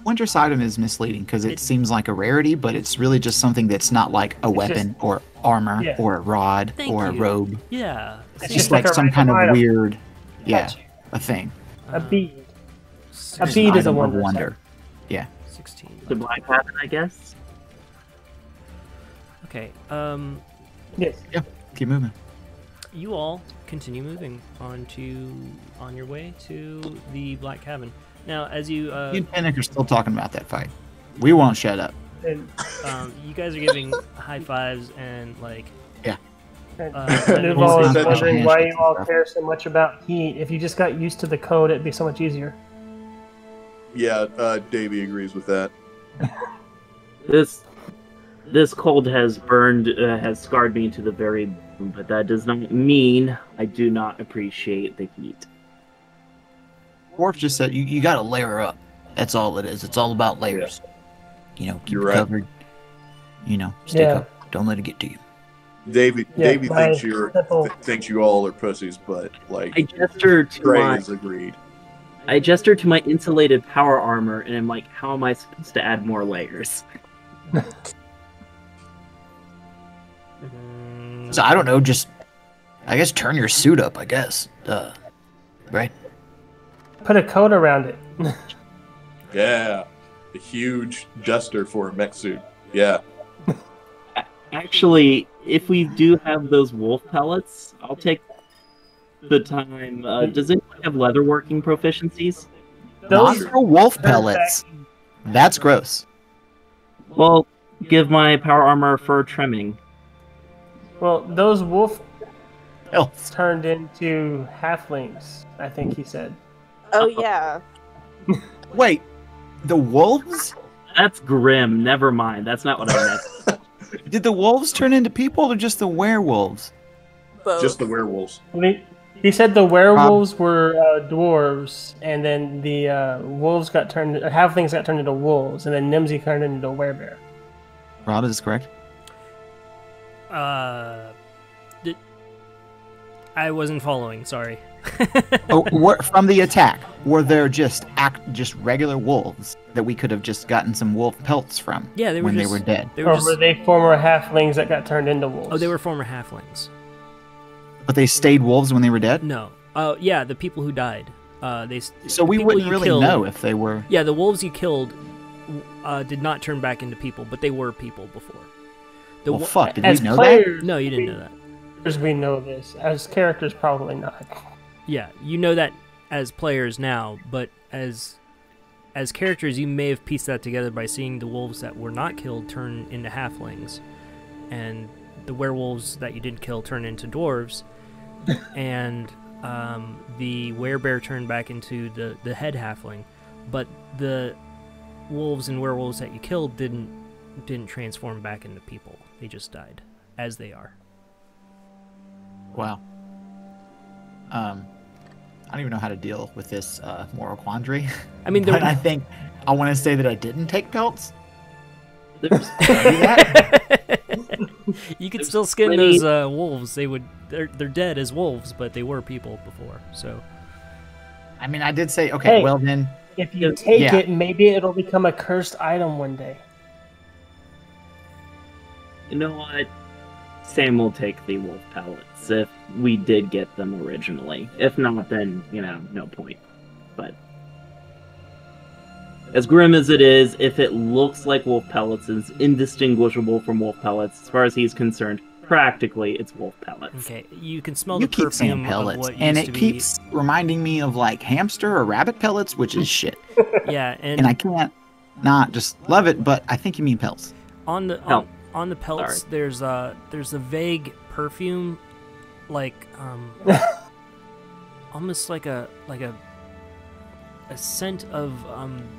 [SPEAKER 2] Wondrous item is misleading because it
[SPEAKER 1] It-
[SPEAKER 2] seems like a rarity, but it's really just something that's not like a weapon or armor
[SPEAKER 3] Yeah.
[SPEAKER 2] or a rod
[SPEAKER 1] Thank
[SPEAKER 2] or a
[SPEAKER 1] you.
[SPEAKER 2] robe.
[SPEAKER 1] Yeah.
[SPEAKER 3] It's
[SPEAKER 2] It's
[SPEAKER 1] see,
[SPEAKER 2] just
[SPEAKER 3] like
[SPEAKER 2] like
[SPEAKER 3] a
[SPEAKER 2] some kind of
[SPEAKER 3] random item.
[SPEAKER 2] weird, yeah,
[SPEAKER 3] Gotcha.
[SPEAKER 2] a thing.
[SPEAKER 3] A bead. A
[SPEAKER 2] Just
[SPEAKER 3] bead
[SPEAKER 2] an
[SPEAKER 3] is a
[SPEAKER 2] item of
[SPEAKER 3] wondrous
[SPEAKER 2] wonder. Yeah.
[SPEAKER 1] 16.
[SPEAKER 4] The black cabin, I guess?
[SPEAKER 1] Okay.
[SPEAKER 3] Yes.
[SPEAKER 2] Keep moving.
[SPEAKER 1] You all continue moving on your way to the Black Cabin. Now, as you
[SPEAKER 2] You and Panic are still talking about that fight. We won't shut up.
[SPEAKER 3] And
[SPEAKER 1] You guys are giving high fives and like.
[SPEAKER 3] Duval is
[SPEAKER 7] That's
[SPEAKER 3] wondering
[SPEAKER 2] a
[SPEAKER 3] why
[SPEAKER 2] handshake
[SPEAKER 3] you all
[SPEAKER 2] stuff.
[SPEAKER 3] care so much about heat. If you just got used to the code, it'd be so much easier.
[SPEAKER 7] Yeah, Davey agrees with that.
[SPEAKER 4] This cold has has scarred me to the very bone, but that does not mean I do not appreciate the heat.
[SPEAKER 2] Worf just said you got to layer up. That's all it is. It's all about layers. You know, keep
[SPEAKER 7] You're
[SPEAKER 2] it
[SPEAKER 7] right.
[SPEAKER 2] covered. You know, stay
[SPEAKER 3] Yeah.
[SPEAKER 2] covered. Don't let it get to you.
[SPEAKER 7] Davey
[SPEAKER 3] Yeah,
[SPEAKER 7] thinks you all are pussies, but like
[SPEAKER 4] I gesture to
[SPEAKER 7] Trey
[SPEAKER 4] my
[SPEAKER 7] has agreed.
[SPEAKER 4] insulated power armor, and I'm like, how am I supposed to add more layers?
[SPEAKER 2] So I don't know. Just I guess turn your suit up. I guess. Right.
[SPEAKER 3] Put a coat around it.
[SPEAKER 7] Yeah, a huge duster for a mech suit. Yeah,
[SPEAKER 4] Actually, if we do have those wolf pellets, I'll take the time. Does anyone have leatherworking proficiencies?
[SPEAKER 2] Not
[SPEAKER 3] Those
[SPEAKER 2] for wolf pellets. That's gross.
[SPEAKER 4] Well, give my power armor fur trimming.
[SPEAKER 3] Well, those wolf
[SPEAKER 2] Else.
[SPEAKER 3] turned into halflings, I think he said.
[SPEAKER 6] Oh yeah.
[SPEAKER 2] Wait, the wolves?
[SPEAKER 4] That's grim. Never mind. That's not what I meant.
[SPEAKER 2] Did the wolves turn into people or just the werewolves?
[SPEAKER 6] Both.
[SPEAKER 7] just the werewolves.
[SPEAKER 3] He said the werewolves were dwarves, and then the wolves got halflings got turned into wolves, and then Nimsy turned into a werebear.
[SPEAKER 2] Rob, is this correct?
[SPEAKER 1] I wasn't following. Sorry.
[SPEAKER 2] From the attack, were there just regular wolves that we could have just gotten some wolf pelts from?
[SPEAKER 1] Yeah, they were
[SPEAKER 2] when
[SPEAKER 1] just,
[SPEAKER 2] they were dead.
[SPEAKER 1] They were
[SPEAKER 3] Or
[SPEAKER 1] just,
[SPEAKER 3] were they former halflings that got turned into wolves?
[SPEAKER 1] oh, they were former halflings.
[SPEAKER 2] But they stayed wolves when they were dead.
[SPEAKER 1] No. Oh, yeah, the people who died.
[SPEAKER 2] So we wouldn't really know if they were.
[SPEAKER 1] Yeah, the wolves you killed did not turn back into people, but they were people before.
[SPEAKER 2] Well, fuck. Did we
[SPEAKER 3] As
[SPEAKER 2] know
[SPEAKER 3] players,
[SPEAKER 1] No, you didn't know that.
[SPEAKER 3] we know this. As characters, probably not.
[SPEAKER 1] Yeah, you know that as players now, but as characters, you may have pieced that together by seeing the wolves that were not killed turn into halflings, and the werewolves that you didn't kill turn into dwarves, and the werebear turned back into the head halfling, but the wolves and werewolves that you killed didn't transform back into people. They just died as they are.
[SPEAKER 2] Wow. I don't even know how to deal with this moral quandary.
[SPEAKER 1] I mean,
[SPEAKER 2] But I think I want to say that I didn't take pelts.
[SPEAKER 4] There's
[SPEAKER 1] you could still skin
[SPEAKER 4] plenty-
[SPEAKER 1] those wolves. They're dead as wolves, but they were people before. So
[SPEAKER 2] I mean, I did say, okay,
[SPEAKER 3] Hey.
[SPEAKER 2] well then,
[SPEAKER 3] If you take
[SPEAKER 2] Yeah.
[SPEAKER 3] it, maybe it'll become a cursed item one day.
[SPEAKER 4] You know what? Sam will take the wolf pellets if we did get them originally. If not, then, no point. But as grim as it is, if it looks like wolf pellets, is indistinguishable from wolf pellets. As far as he's concerned, practically it's wolf pellets.
[SPEAKER 1] okay, you can smell
[SPEAKER 2] you
[SPEAKER 1] the
[SPEAKER 2] keep saying
[SPEAKER 1] perfume of
[SPEAKER 2] pellets,
[SPEAKER 1] what
[SPEAKER 2] and
[SPEAKER 1] used
[SPEAKER 2] it
[SPEAKER 1] to
[SPEAKER 2] keeps reminding me of like hamster or rabbit pellets, which is shit.
[SPEAKER 1] be. Yeah,
[SPEAKER 2] And I can't not just love it, but I think you mean pelts.
[SPEAKER 1] on the
[SPEAKER 4] Oh.
[SPEAKER 1] on the pelts, there's a vague perfume, like almost like a scent of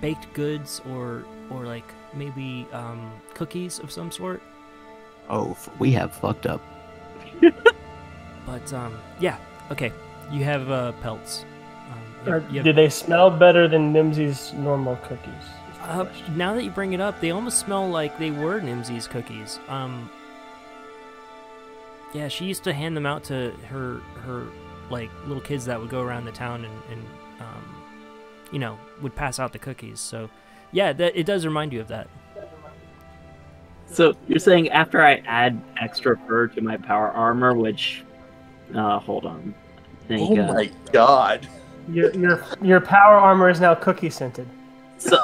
[SPEAKER 1] baked goods or like maybe cookies of some sort.
[SPEAKER 2] Oh, we have fucked up.
[SPEAKER 1] But yeah, okay, you have pelts. You have- you have-
[SPEAKER 3] Do they smell better than Nimsy's normal cookies?
[SPEAKER 1] now that you bring it up, they almost smell like they were Nimsy's cookies. Yeah, she used to hand them out to her like little kids that would go around the town and would pass out the cookies. So yeah, it does remind you of that.
[SPEAKER 4] So you're saying after I add extra fur to my power armor, which, hold on, I think,
[SPEAKER 7] Oh my god.
[SPEAKER 3] Your power armor is now cookie scented.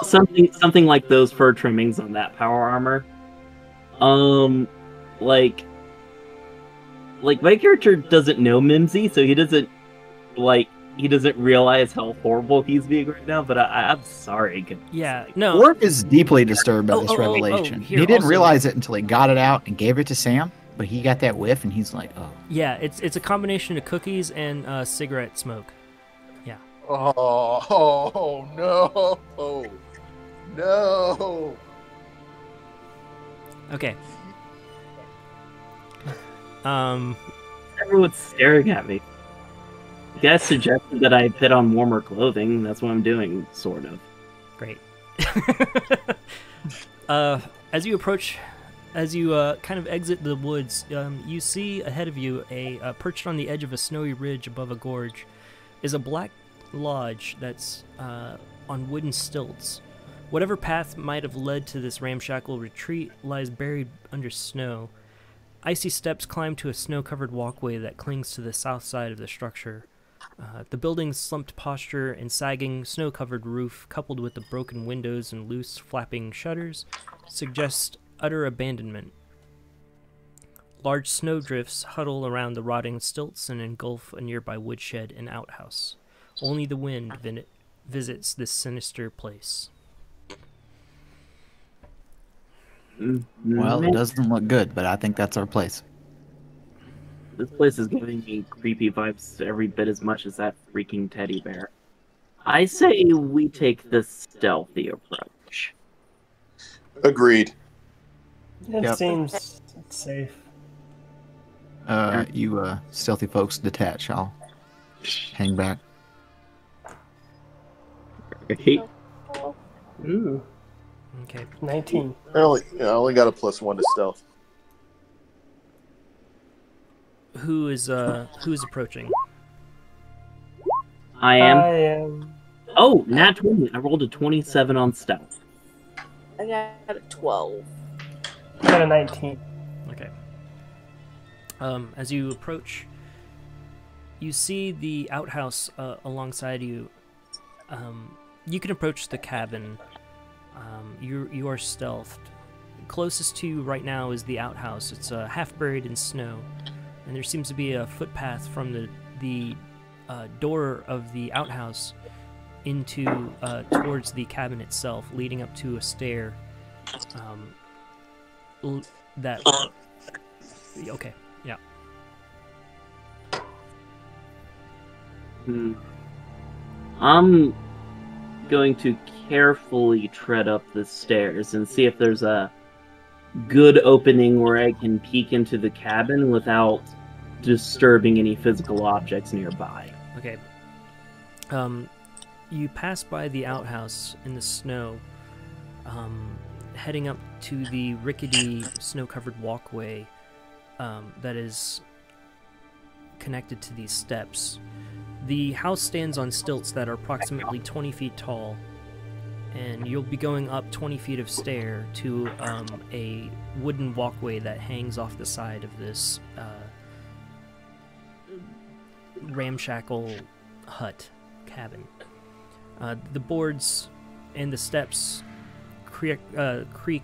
[SPEAKER 4] something like those fur trimmings on that power armor. Like my character doesn't know Mimsy, so he doesn't like he doesn't realize how horrible he's being right now. But I'm sorry. 'Cause,
[SPEAKER 1] Yeah,
[SPEAKER 4] like,
[SPEAKER 1] no.
[SPEAKER 2] Orp is deeply disturbed by
[SPEAKER 1] Oh,
[SPEAKER 2] this
[SPEAKER 1] oh, oh, oh,
[SPEAKER 2] revelation.
[SPEAKER 1] here,
[SPEAKER 2] He didn't
[SPEAKER 1] also-
[SPEAKER 2] realize it until he got it out and gave it to Sam, but he got that whiff and he's like, oh.
[SPEAKER 1] Yeah, it's a combination of cookies and cigarette smoke.
[SPEAKER 7] Oh no! No!
[SPEAKER 1] Okay.
[SPEAKER 4] everyone's staring at me. You guys suggested that I put on warmer clothing. That's what I'm doing, sort of.
[SPEAKER 1] Great. As you approach, kind of exit the woods, you see ahead of you perched on the edge of a snowy ridge above a gorge, is a black lodge that's on wooden stilts. Whatever path might have led to this ramshackle retreat lies buried under snow. Icy steps climb to a snow-covered walkway that clings to the south side of the structure. The building's slumped posture and sagging, snow-covered roof, coupled with the broken windows and loose, flapping shutters, suggest utter abandonment. Large snowdrifts huddle around the rotting stilts and engulf a nearby woodshed and outhouse. Only the wind visits this sinister place.
[SPEAKER 2] Well, it doesn't look good, but I think that's our place.
[SPEAKER 4] This place is giving me creepy vibes every bit as much as that freaking teddy bear. I say we take the stealthy approach.
[SPEAKER 5] Agreed.
[SPEAKER 3] It
[SPEAKER 2] Yep.
[SPEAKER 3] seems safe.
[SPEAKER 2] You stealthy folks detach. I'll hang back.
[SPEAKER 3] Ooh,
[SPEAKER 1] Okay.
[SPEAKER 3] 19.
[SPEAKER 7] I only got a +1 to stealth.
[SPEAKER 1] Who is approaching?
[SPEAKER 4] I am.
[SPEAKER 3] I am.
[SPEAKER 4] Oh, nat 20. I rolled a 27 on stealth.
[SPEAKER 6] I got a 12.
[SPEAKER 3] I got a 19.
[SPEAKER 1] Okay. As you approach, you see the outhouse alongside you. You can approach the cabin. You are stealthed. Closest to you right now is the outhouse. It's half buried in snow, and there seems to be a footpath from the door of the outhouse into towards the cabin itself, leading up to a stair. That. Okay. Yeah.
[SPEAKER 4] I'm going to carefully tread up the stairs and see if there's a good opening where I can peek into the cabin without disturbing any physical objects nearby.
[SPEAKER 1] Okay. You pass by the outhouse in the snow, heading up to the rickety, snow-covered walkway that is connected to these steps. The house stands on stilts that are approximately 20 feet tall, and you'll be going up 20 feet of stair to a wooden walkway that hangs off the side of this ramshackle hut cabin. The boards and the steps creak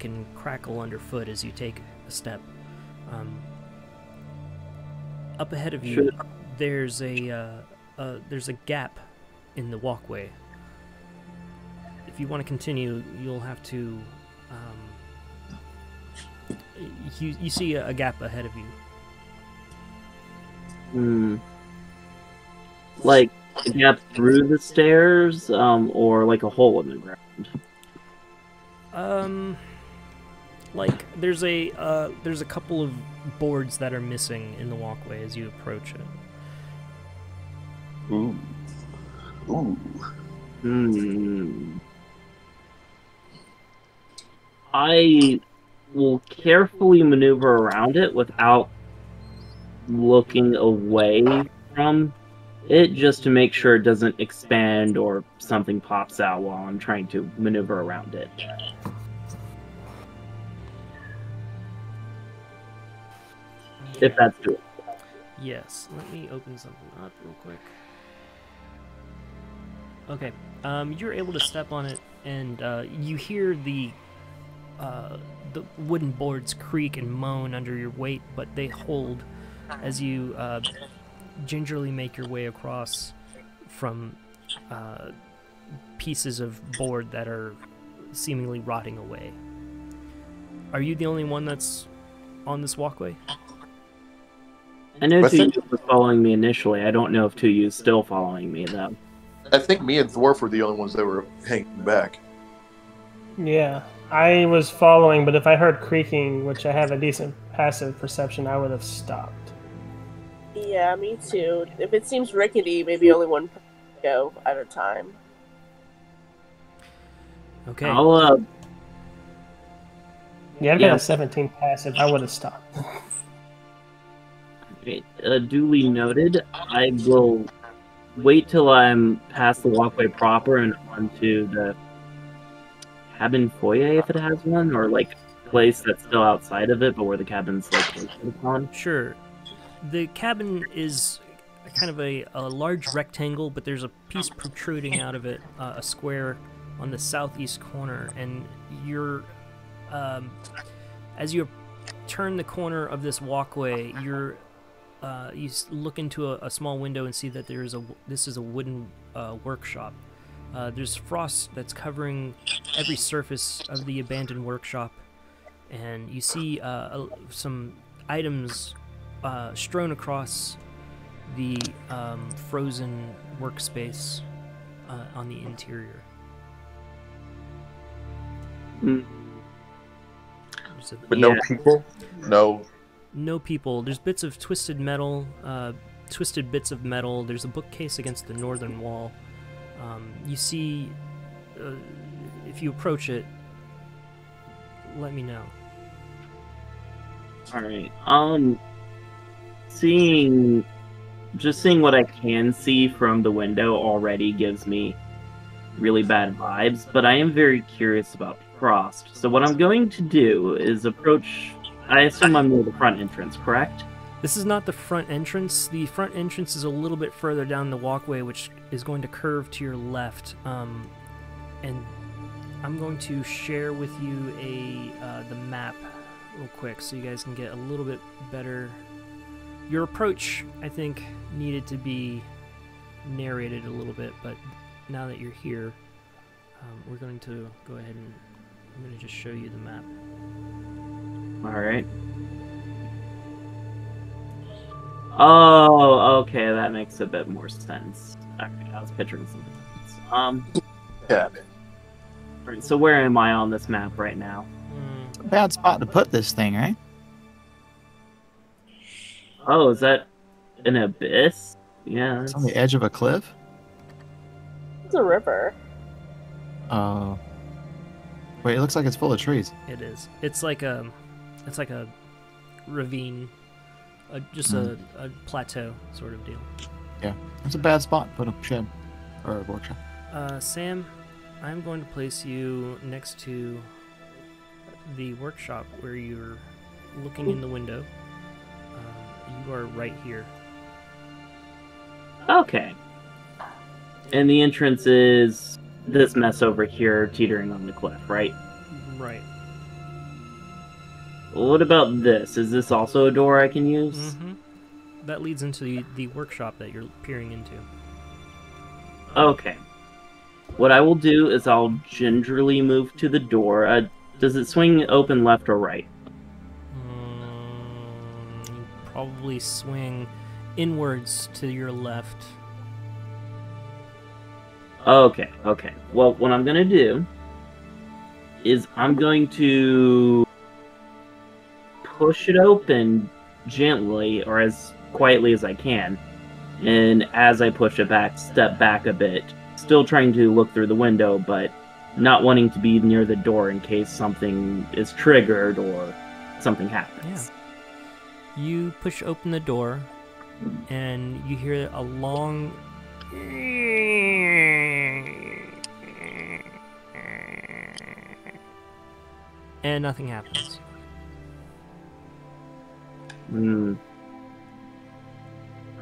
[SPEAKER 1] and crackle underfoot as you take a step. Up ahead of you, there's a gap in the walkway. If you want to continue, you'll have to. You see a gap ahead of you.
[SPEAKER 4] Like a gap through the stairs, or like a hole in the ground.
[SPEAKER 1] Like there's a couple of boards that are missing in the walkway as you approach it.
[SPEAKER 5] Ooh. Ooh.
[SPEAKER 4] I will carefully maneuver around it without looking away from it, just to make sure it doesn't expand or something pops out while I'm trying to maneuver around it. If that's true.
[SPEAKER 1] Yes, let me open something up real quick. Okay, you're able to step on it, and you hear the wooden boards creak and moan under your weight, but they hold as you gingerly make your way across from pieces of board that are seemingly rotting away. Are you the only one that's on this walkway?
[SPEAKER 4] I know
[SPEAKER 5] I think-
[SPEAKER 4] 2U was following me initially. I don't know if 2U is still following me, though.
[SPEAKER 5] I think me and Dwarf were the only ones that were hanging back.
[SPEAKER 3] Yeah, I was following, but if I heard creaking, which I have a decent passive perception, I would have stopped.
[SPEAKER 6] Yeah, me too. If it seems rickety, maybe only one person can go at a time.
[SPEAKER 1] Okay.
[SPEAKER 4] I'll,
[SPEAKER 3] Yeah, I've
[SPEAKER 4] Yeah.
[SPEAKER 3] got a 17 passive. I would have stopped.
[SPEAKER 4] okay, duly noted. I will wait till I'm past the walkway proper and onto the cabin foyer, if it has one, or like place that's still outside of it, but where the cabin's like located upon.
[SPEAKER 1] Sure. The cabin is kind of a large rectangle, but there's a piece protruding out of it, a square on the southeast corner, and you're as you turn the corner of this walkway, you look into a small window and see that this is a wooden workshop. There's frost that's covering every surface of the abandoned workshop, and you see some items strewn across the frozen workspace on the interior.
[SPEAKER 4] Mm.
[SPEAKER 5] But no
[SPEAKER 4] Yeah.
[SPEAKER 5] people? No.
[SPEAKER 1] No people. There's bits of twisted metal, twisted bits of metal. There's a bookcase against the northern wall. You see, if you approach it, let me know.
[SPEAKER 4] Alright, seeing what I can see from the window already gives me really bad vibes, but I am very curious about Frost. So what I'm going to do is approach, I assume I'm near the front entrance, correct?
[SPEAKER 1] This is not the front entrance. The front entrance is a little bit further down the walkway, which is going to curve to your left. And I'm going to share with you the map real quick so you guys can get a little bit better. Your approach, I think, needed to be narrated a little bit, but now that you're here, we're going to go ahead and I'm going to just show you the map.
[SPEAKER 4] Alright. Oh, okay, that makes a bit more sense. Okay, I was picturing something else.
[SPEAKER 5] Yeah.
[SPEAKER 4] Alright, so where am I on this map right now?
[SPEAKER 2] A bad spot to put this thing, right?
[SPEAKER 4] Oh, is that an abyss? Yeah.
[SPEAKER 2] It's on the edge of a cliff.
[SPEAKER 6] It's a river.
[SPEAKER 2] Wait, it looks like it's full of trees.
[SPEAKER 1] It is. It's like a ravine, just a plateau sort of deal.
[SPEAKER 2] Yeah, it's a bad spot to put a shed or a workshop.
[SPEAKER 1] Sam, I'm going to place you next to the workshop where you're looking in the window. You are right here.
[SPEAKER 4] Okay. And the entrance is this mess over here teetering on the cliff, right?
[SPEAKER 1] Right.
[SPEAKER 4] What about this? Is this also a door I can use?
[SPEAKER 1] Mm-hmm. That leads into the workshop that you're peering into.
[SPEAKER 4] Okay. What I will do is I'll gingerly move to the door. Does it swing open left or right?
[SPEAKER 1] You probably swing inwards to your left.
[SPEAKER 4] Okay. Well, what I'm gonna do is I'm going to push it open gently, or as quietly as I can. And as I push it back, step back a bit. Still trying to look through the window, but not wanting to be near the door in case something is triggered or something happens.
[SPEAKER 1] Yeah. You push open the door, and you hear a long... and nothing happens.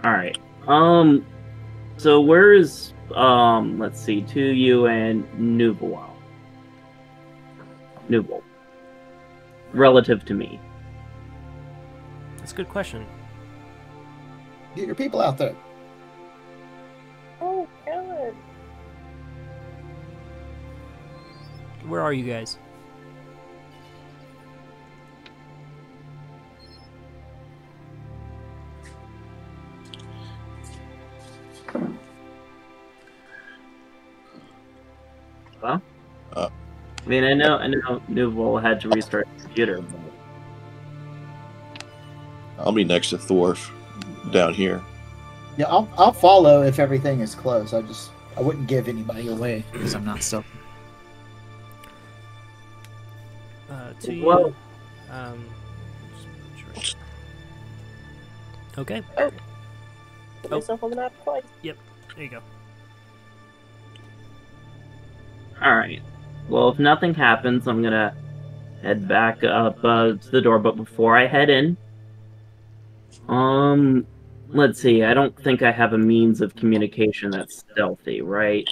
[SPEAKER 4] Alright. So where is, let's see, 2U and Nuval? Relative to me.
[SPEAKER 1] That's a good question.
[SPEAKER 2] Get your people out there.
[SPEAKER 6] Oh,
[SPEAKER 1] Where are you guys?
[SPEAKER 4] Well,
[SPEAKER 5] Uh.
[SPEAKER 4] I mean, I know Nouveau had to restart the computer, but
[SPEAKER 5] I'll be next to Thorf down here.
[SPEAKER 2] Yeah, I'll follow if everything is closed. I wouldn't give anybody away because I'm not so.
[SPEAKER 1] To you.
[SPEAKER 4] Well-
[SPEAKER 1] Okay.
[SPEAKER 6] Put
[SPEAKER 1] Oh.
[SPEAKER 6] myself on the map twice.
[SPEAKER 1] There you go.
[SPEAKER 4] all right. Well, if nothing happens, I'm gonna head back up to the door. But before I head in, let's see. I don't think I have a means of communication that's stealthy, right?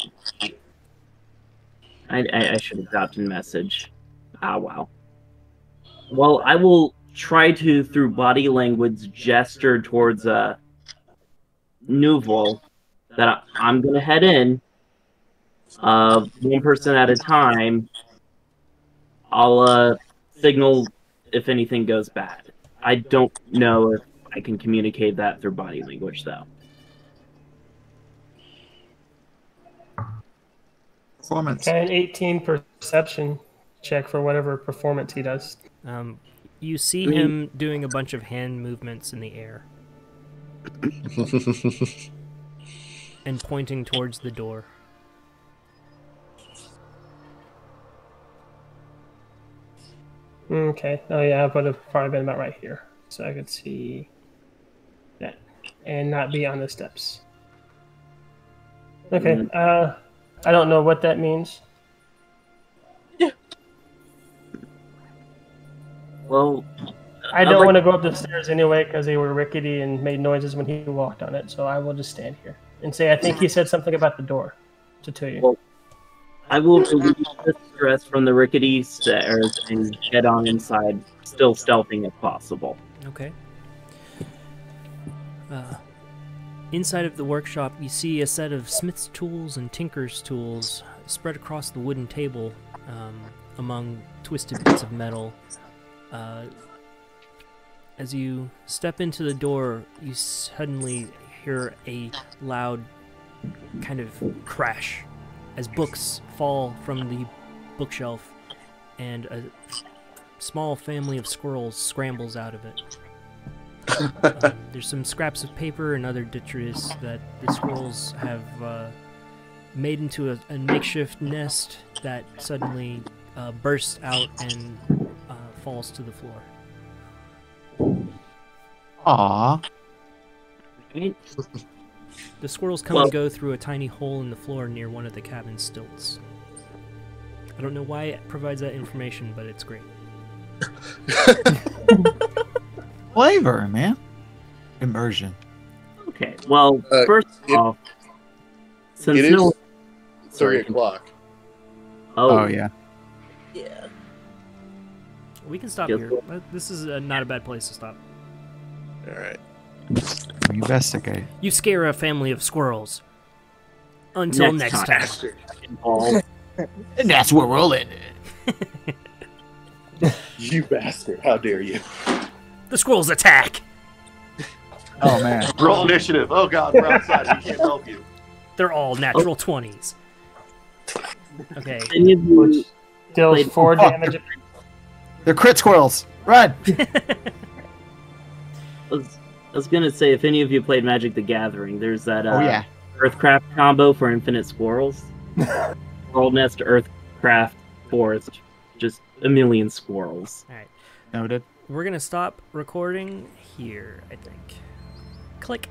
[SPEAKER 4] I should have gotten message. Ah, wow. Well, I will try to, through body language, gesture towards Nouveau that I'm gonna head in. One person at a time. I'll signal if anything goes bad. I don't know if I can communicate that through body language, though.
[SPEAKER 2] Performance.
[SPEAKER 3] And 18 perception check for whatever performance he does.
[SPEAKER 1] You see him doing a bunch of hand movements in the air and pointing towards the door.
[SPEAKER 3] Okay. Oh yeah, I would have probably been about right here, so I could see that and not be on the steps. Okay. I don't know what that means.
[SPEAKER 4] Well,
[SPEAKER 3] I don't want to go up the stairs anyway because they were rickety and made noises when he walked on it. So I will just stand here and say, I think he said something about the door to you.
[SPEAKER 4] Well, I will relieve the stress from the rickety stairs and head on inside, still stealthing if possible.
[SPEAKER 1] Okay. Inside of the workshop, you see a set of smith's tools and tinker's tools spread across the wooden table among twisted bits of metal. As you step into the door, you suddenly hear a loud kind of crash as books fall from the bookshelf and a small family of squirrels scrambles out of it. There's some scraps of paper and other detritus that the squirrels have made into a makeshift nest that suddenly bursts out and falls to the floor.
[SPEAKER 2] Aww.
[SPEAKER 4] Right?
[SPEAKER 1] The squirrels come and go through a tiny hole in the floor near one of the cabin stilts. I don't know why it provides that information, but it's great.
[SPEAKER 2] Flavor, man. Immersion.
[SPEAKER 4] Okay, well, first off, since
[SPEAKER 5] It is
[SPEAKER 4] no...
[SPEAKER 5] 3 o'clock.
[SPEAKER 2] Oh yeah.
[SPEAKER 6] Yeah.
[SPEAKER 1] We can stop
[SPEAKER 4] Yes,
[SPEAKER 1] here. This is not a bad place to stop.
[SPEAKER 5] All right.
[SPEAKER 2] We investigate.
[SPEAKER 1] You scare a family of squirrels. Until next time.
[SPEAKER 4] Involved.
[SPEAKER 2] And that's where we'll end it.
[SPEAKER 5] You bastard! How dare you?
[SPEAKER 1] The squirrels attack!
[SPEAKER 2] Oh man.
[SPEAKER 5] Roll initiative. Oh god, we're outside. We can't help you.
[SPEAKER 1] They're all natural 20s. Okay.
[SPEAKER 4] Any of you
[SPEAKER 3] Deals
[SPEAKER 4] played-
[SPEAKER 3] 4 damage.
[SPEAKER 2] They're crit squirrels. Run.
[SPEAKER 4] I was gonna say, if any of you played Magic the Gathering, there's that
[SPEAKER 2] Oh yeah.
[SPEAKER 4] Earthcraft combo for infinite squirrels. World Nest, Earthcraft, Forest. Just a million squirrels.
[SPEAKER 1] Alright.
[SPEAKER 2] Noted.
[SPEAKER 1] We're gonna stop recording here, I think. Click.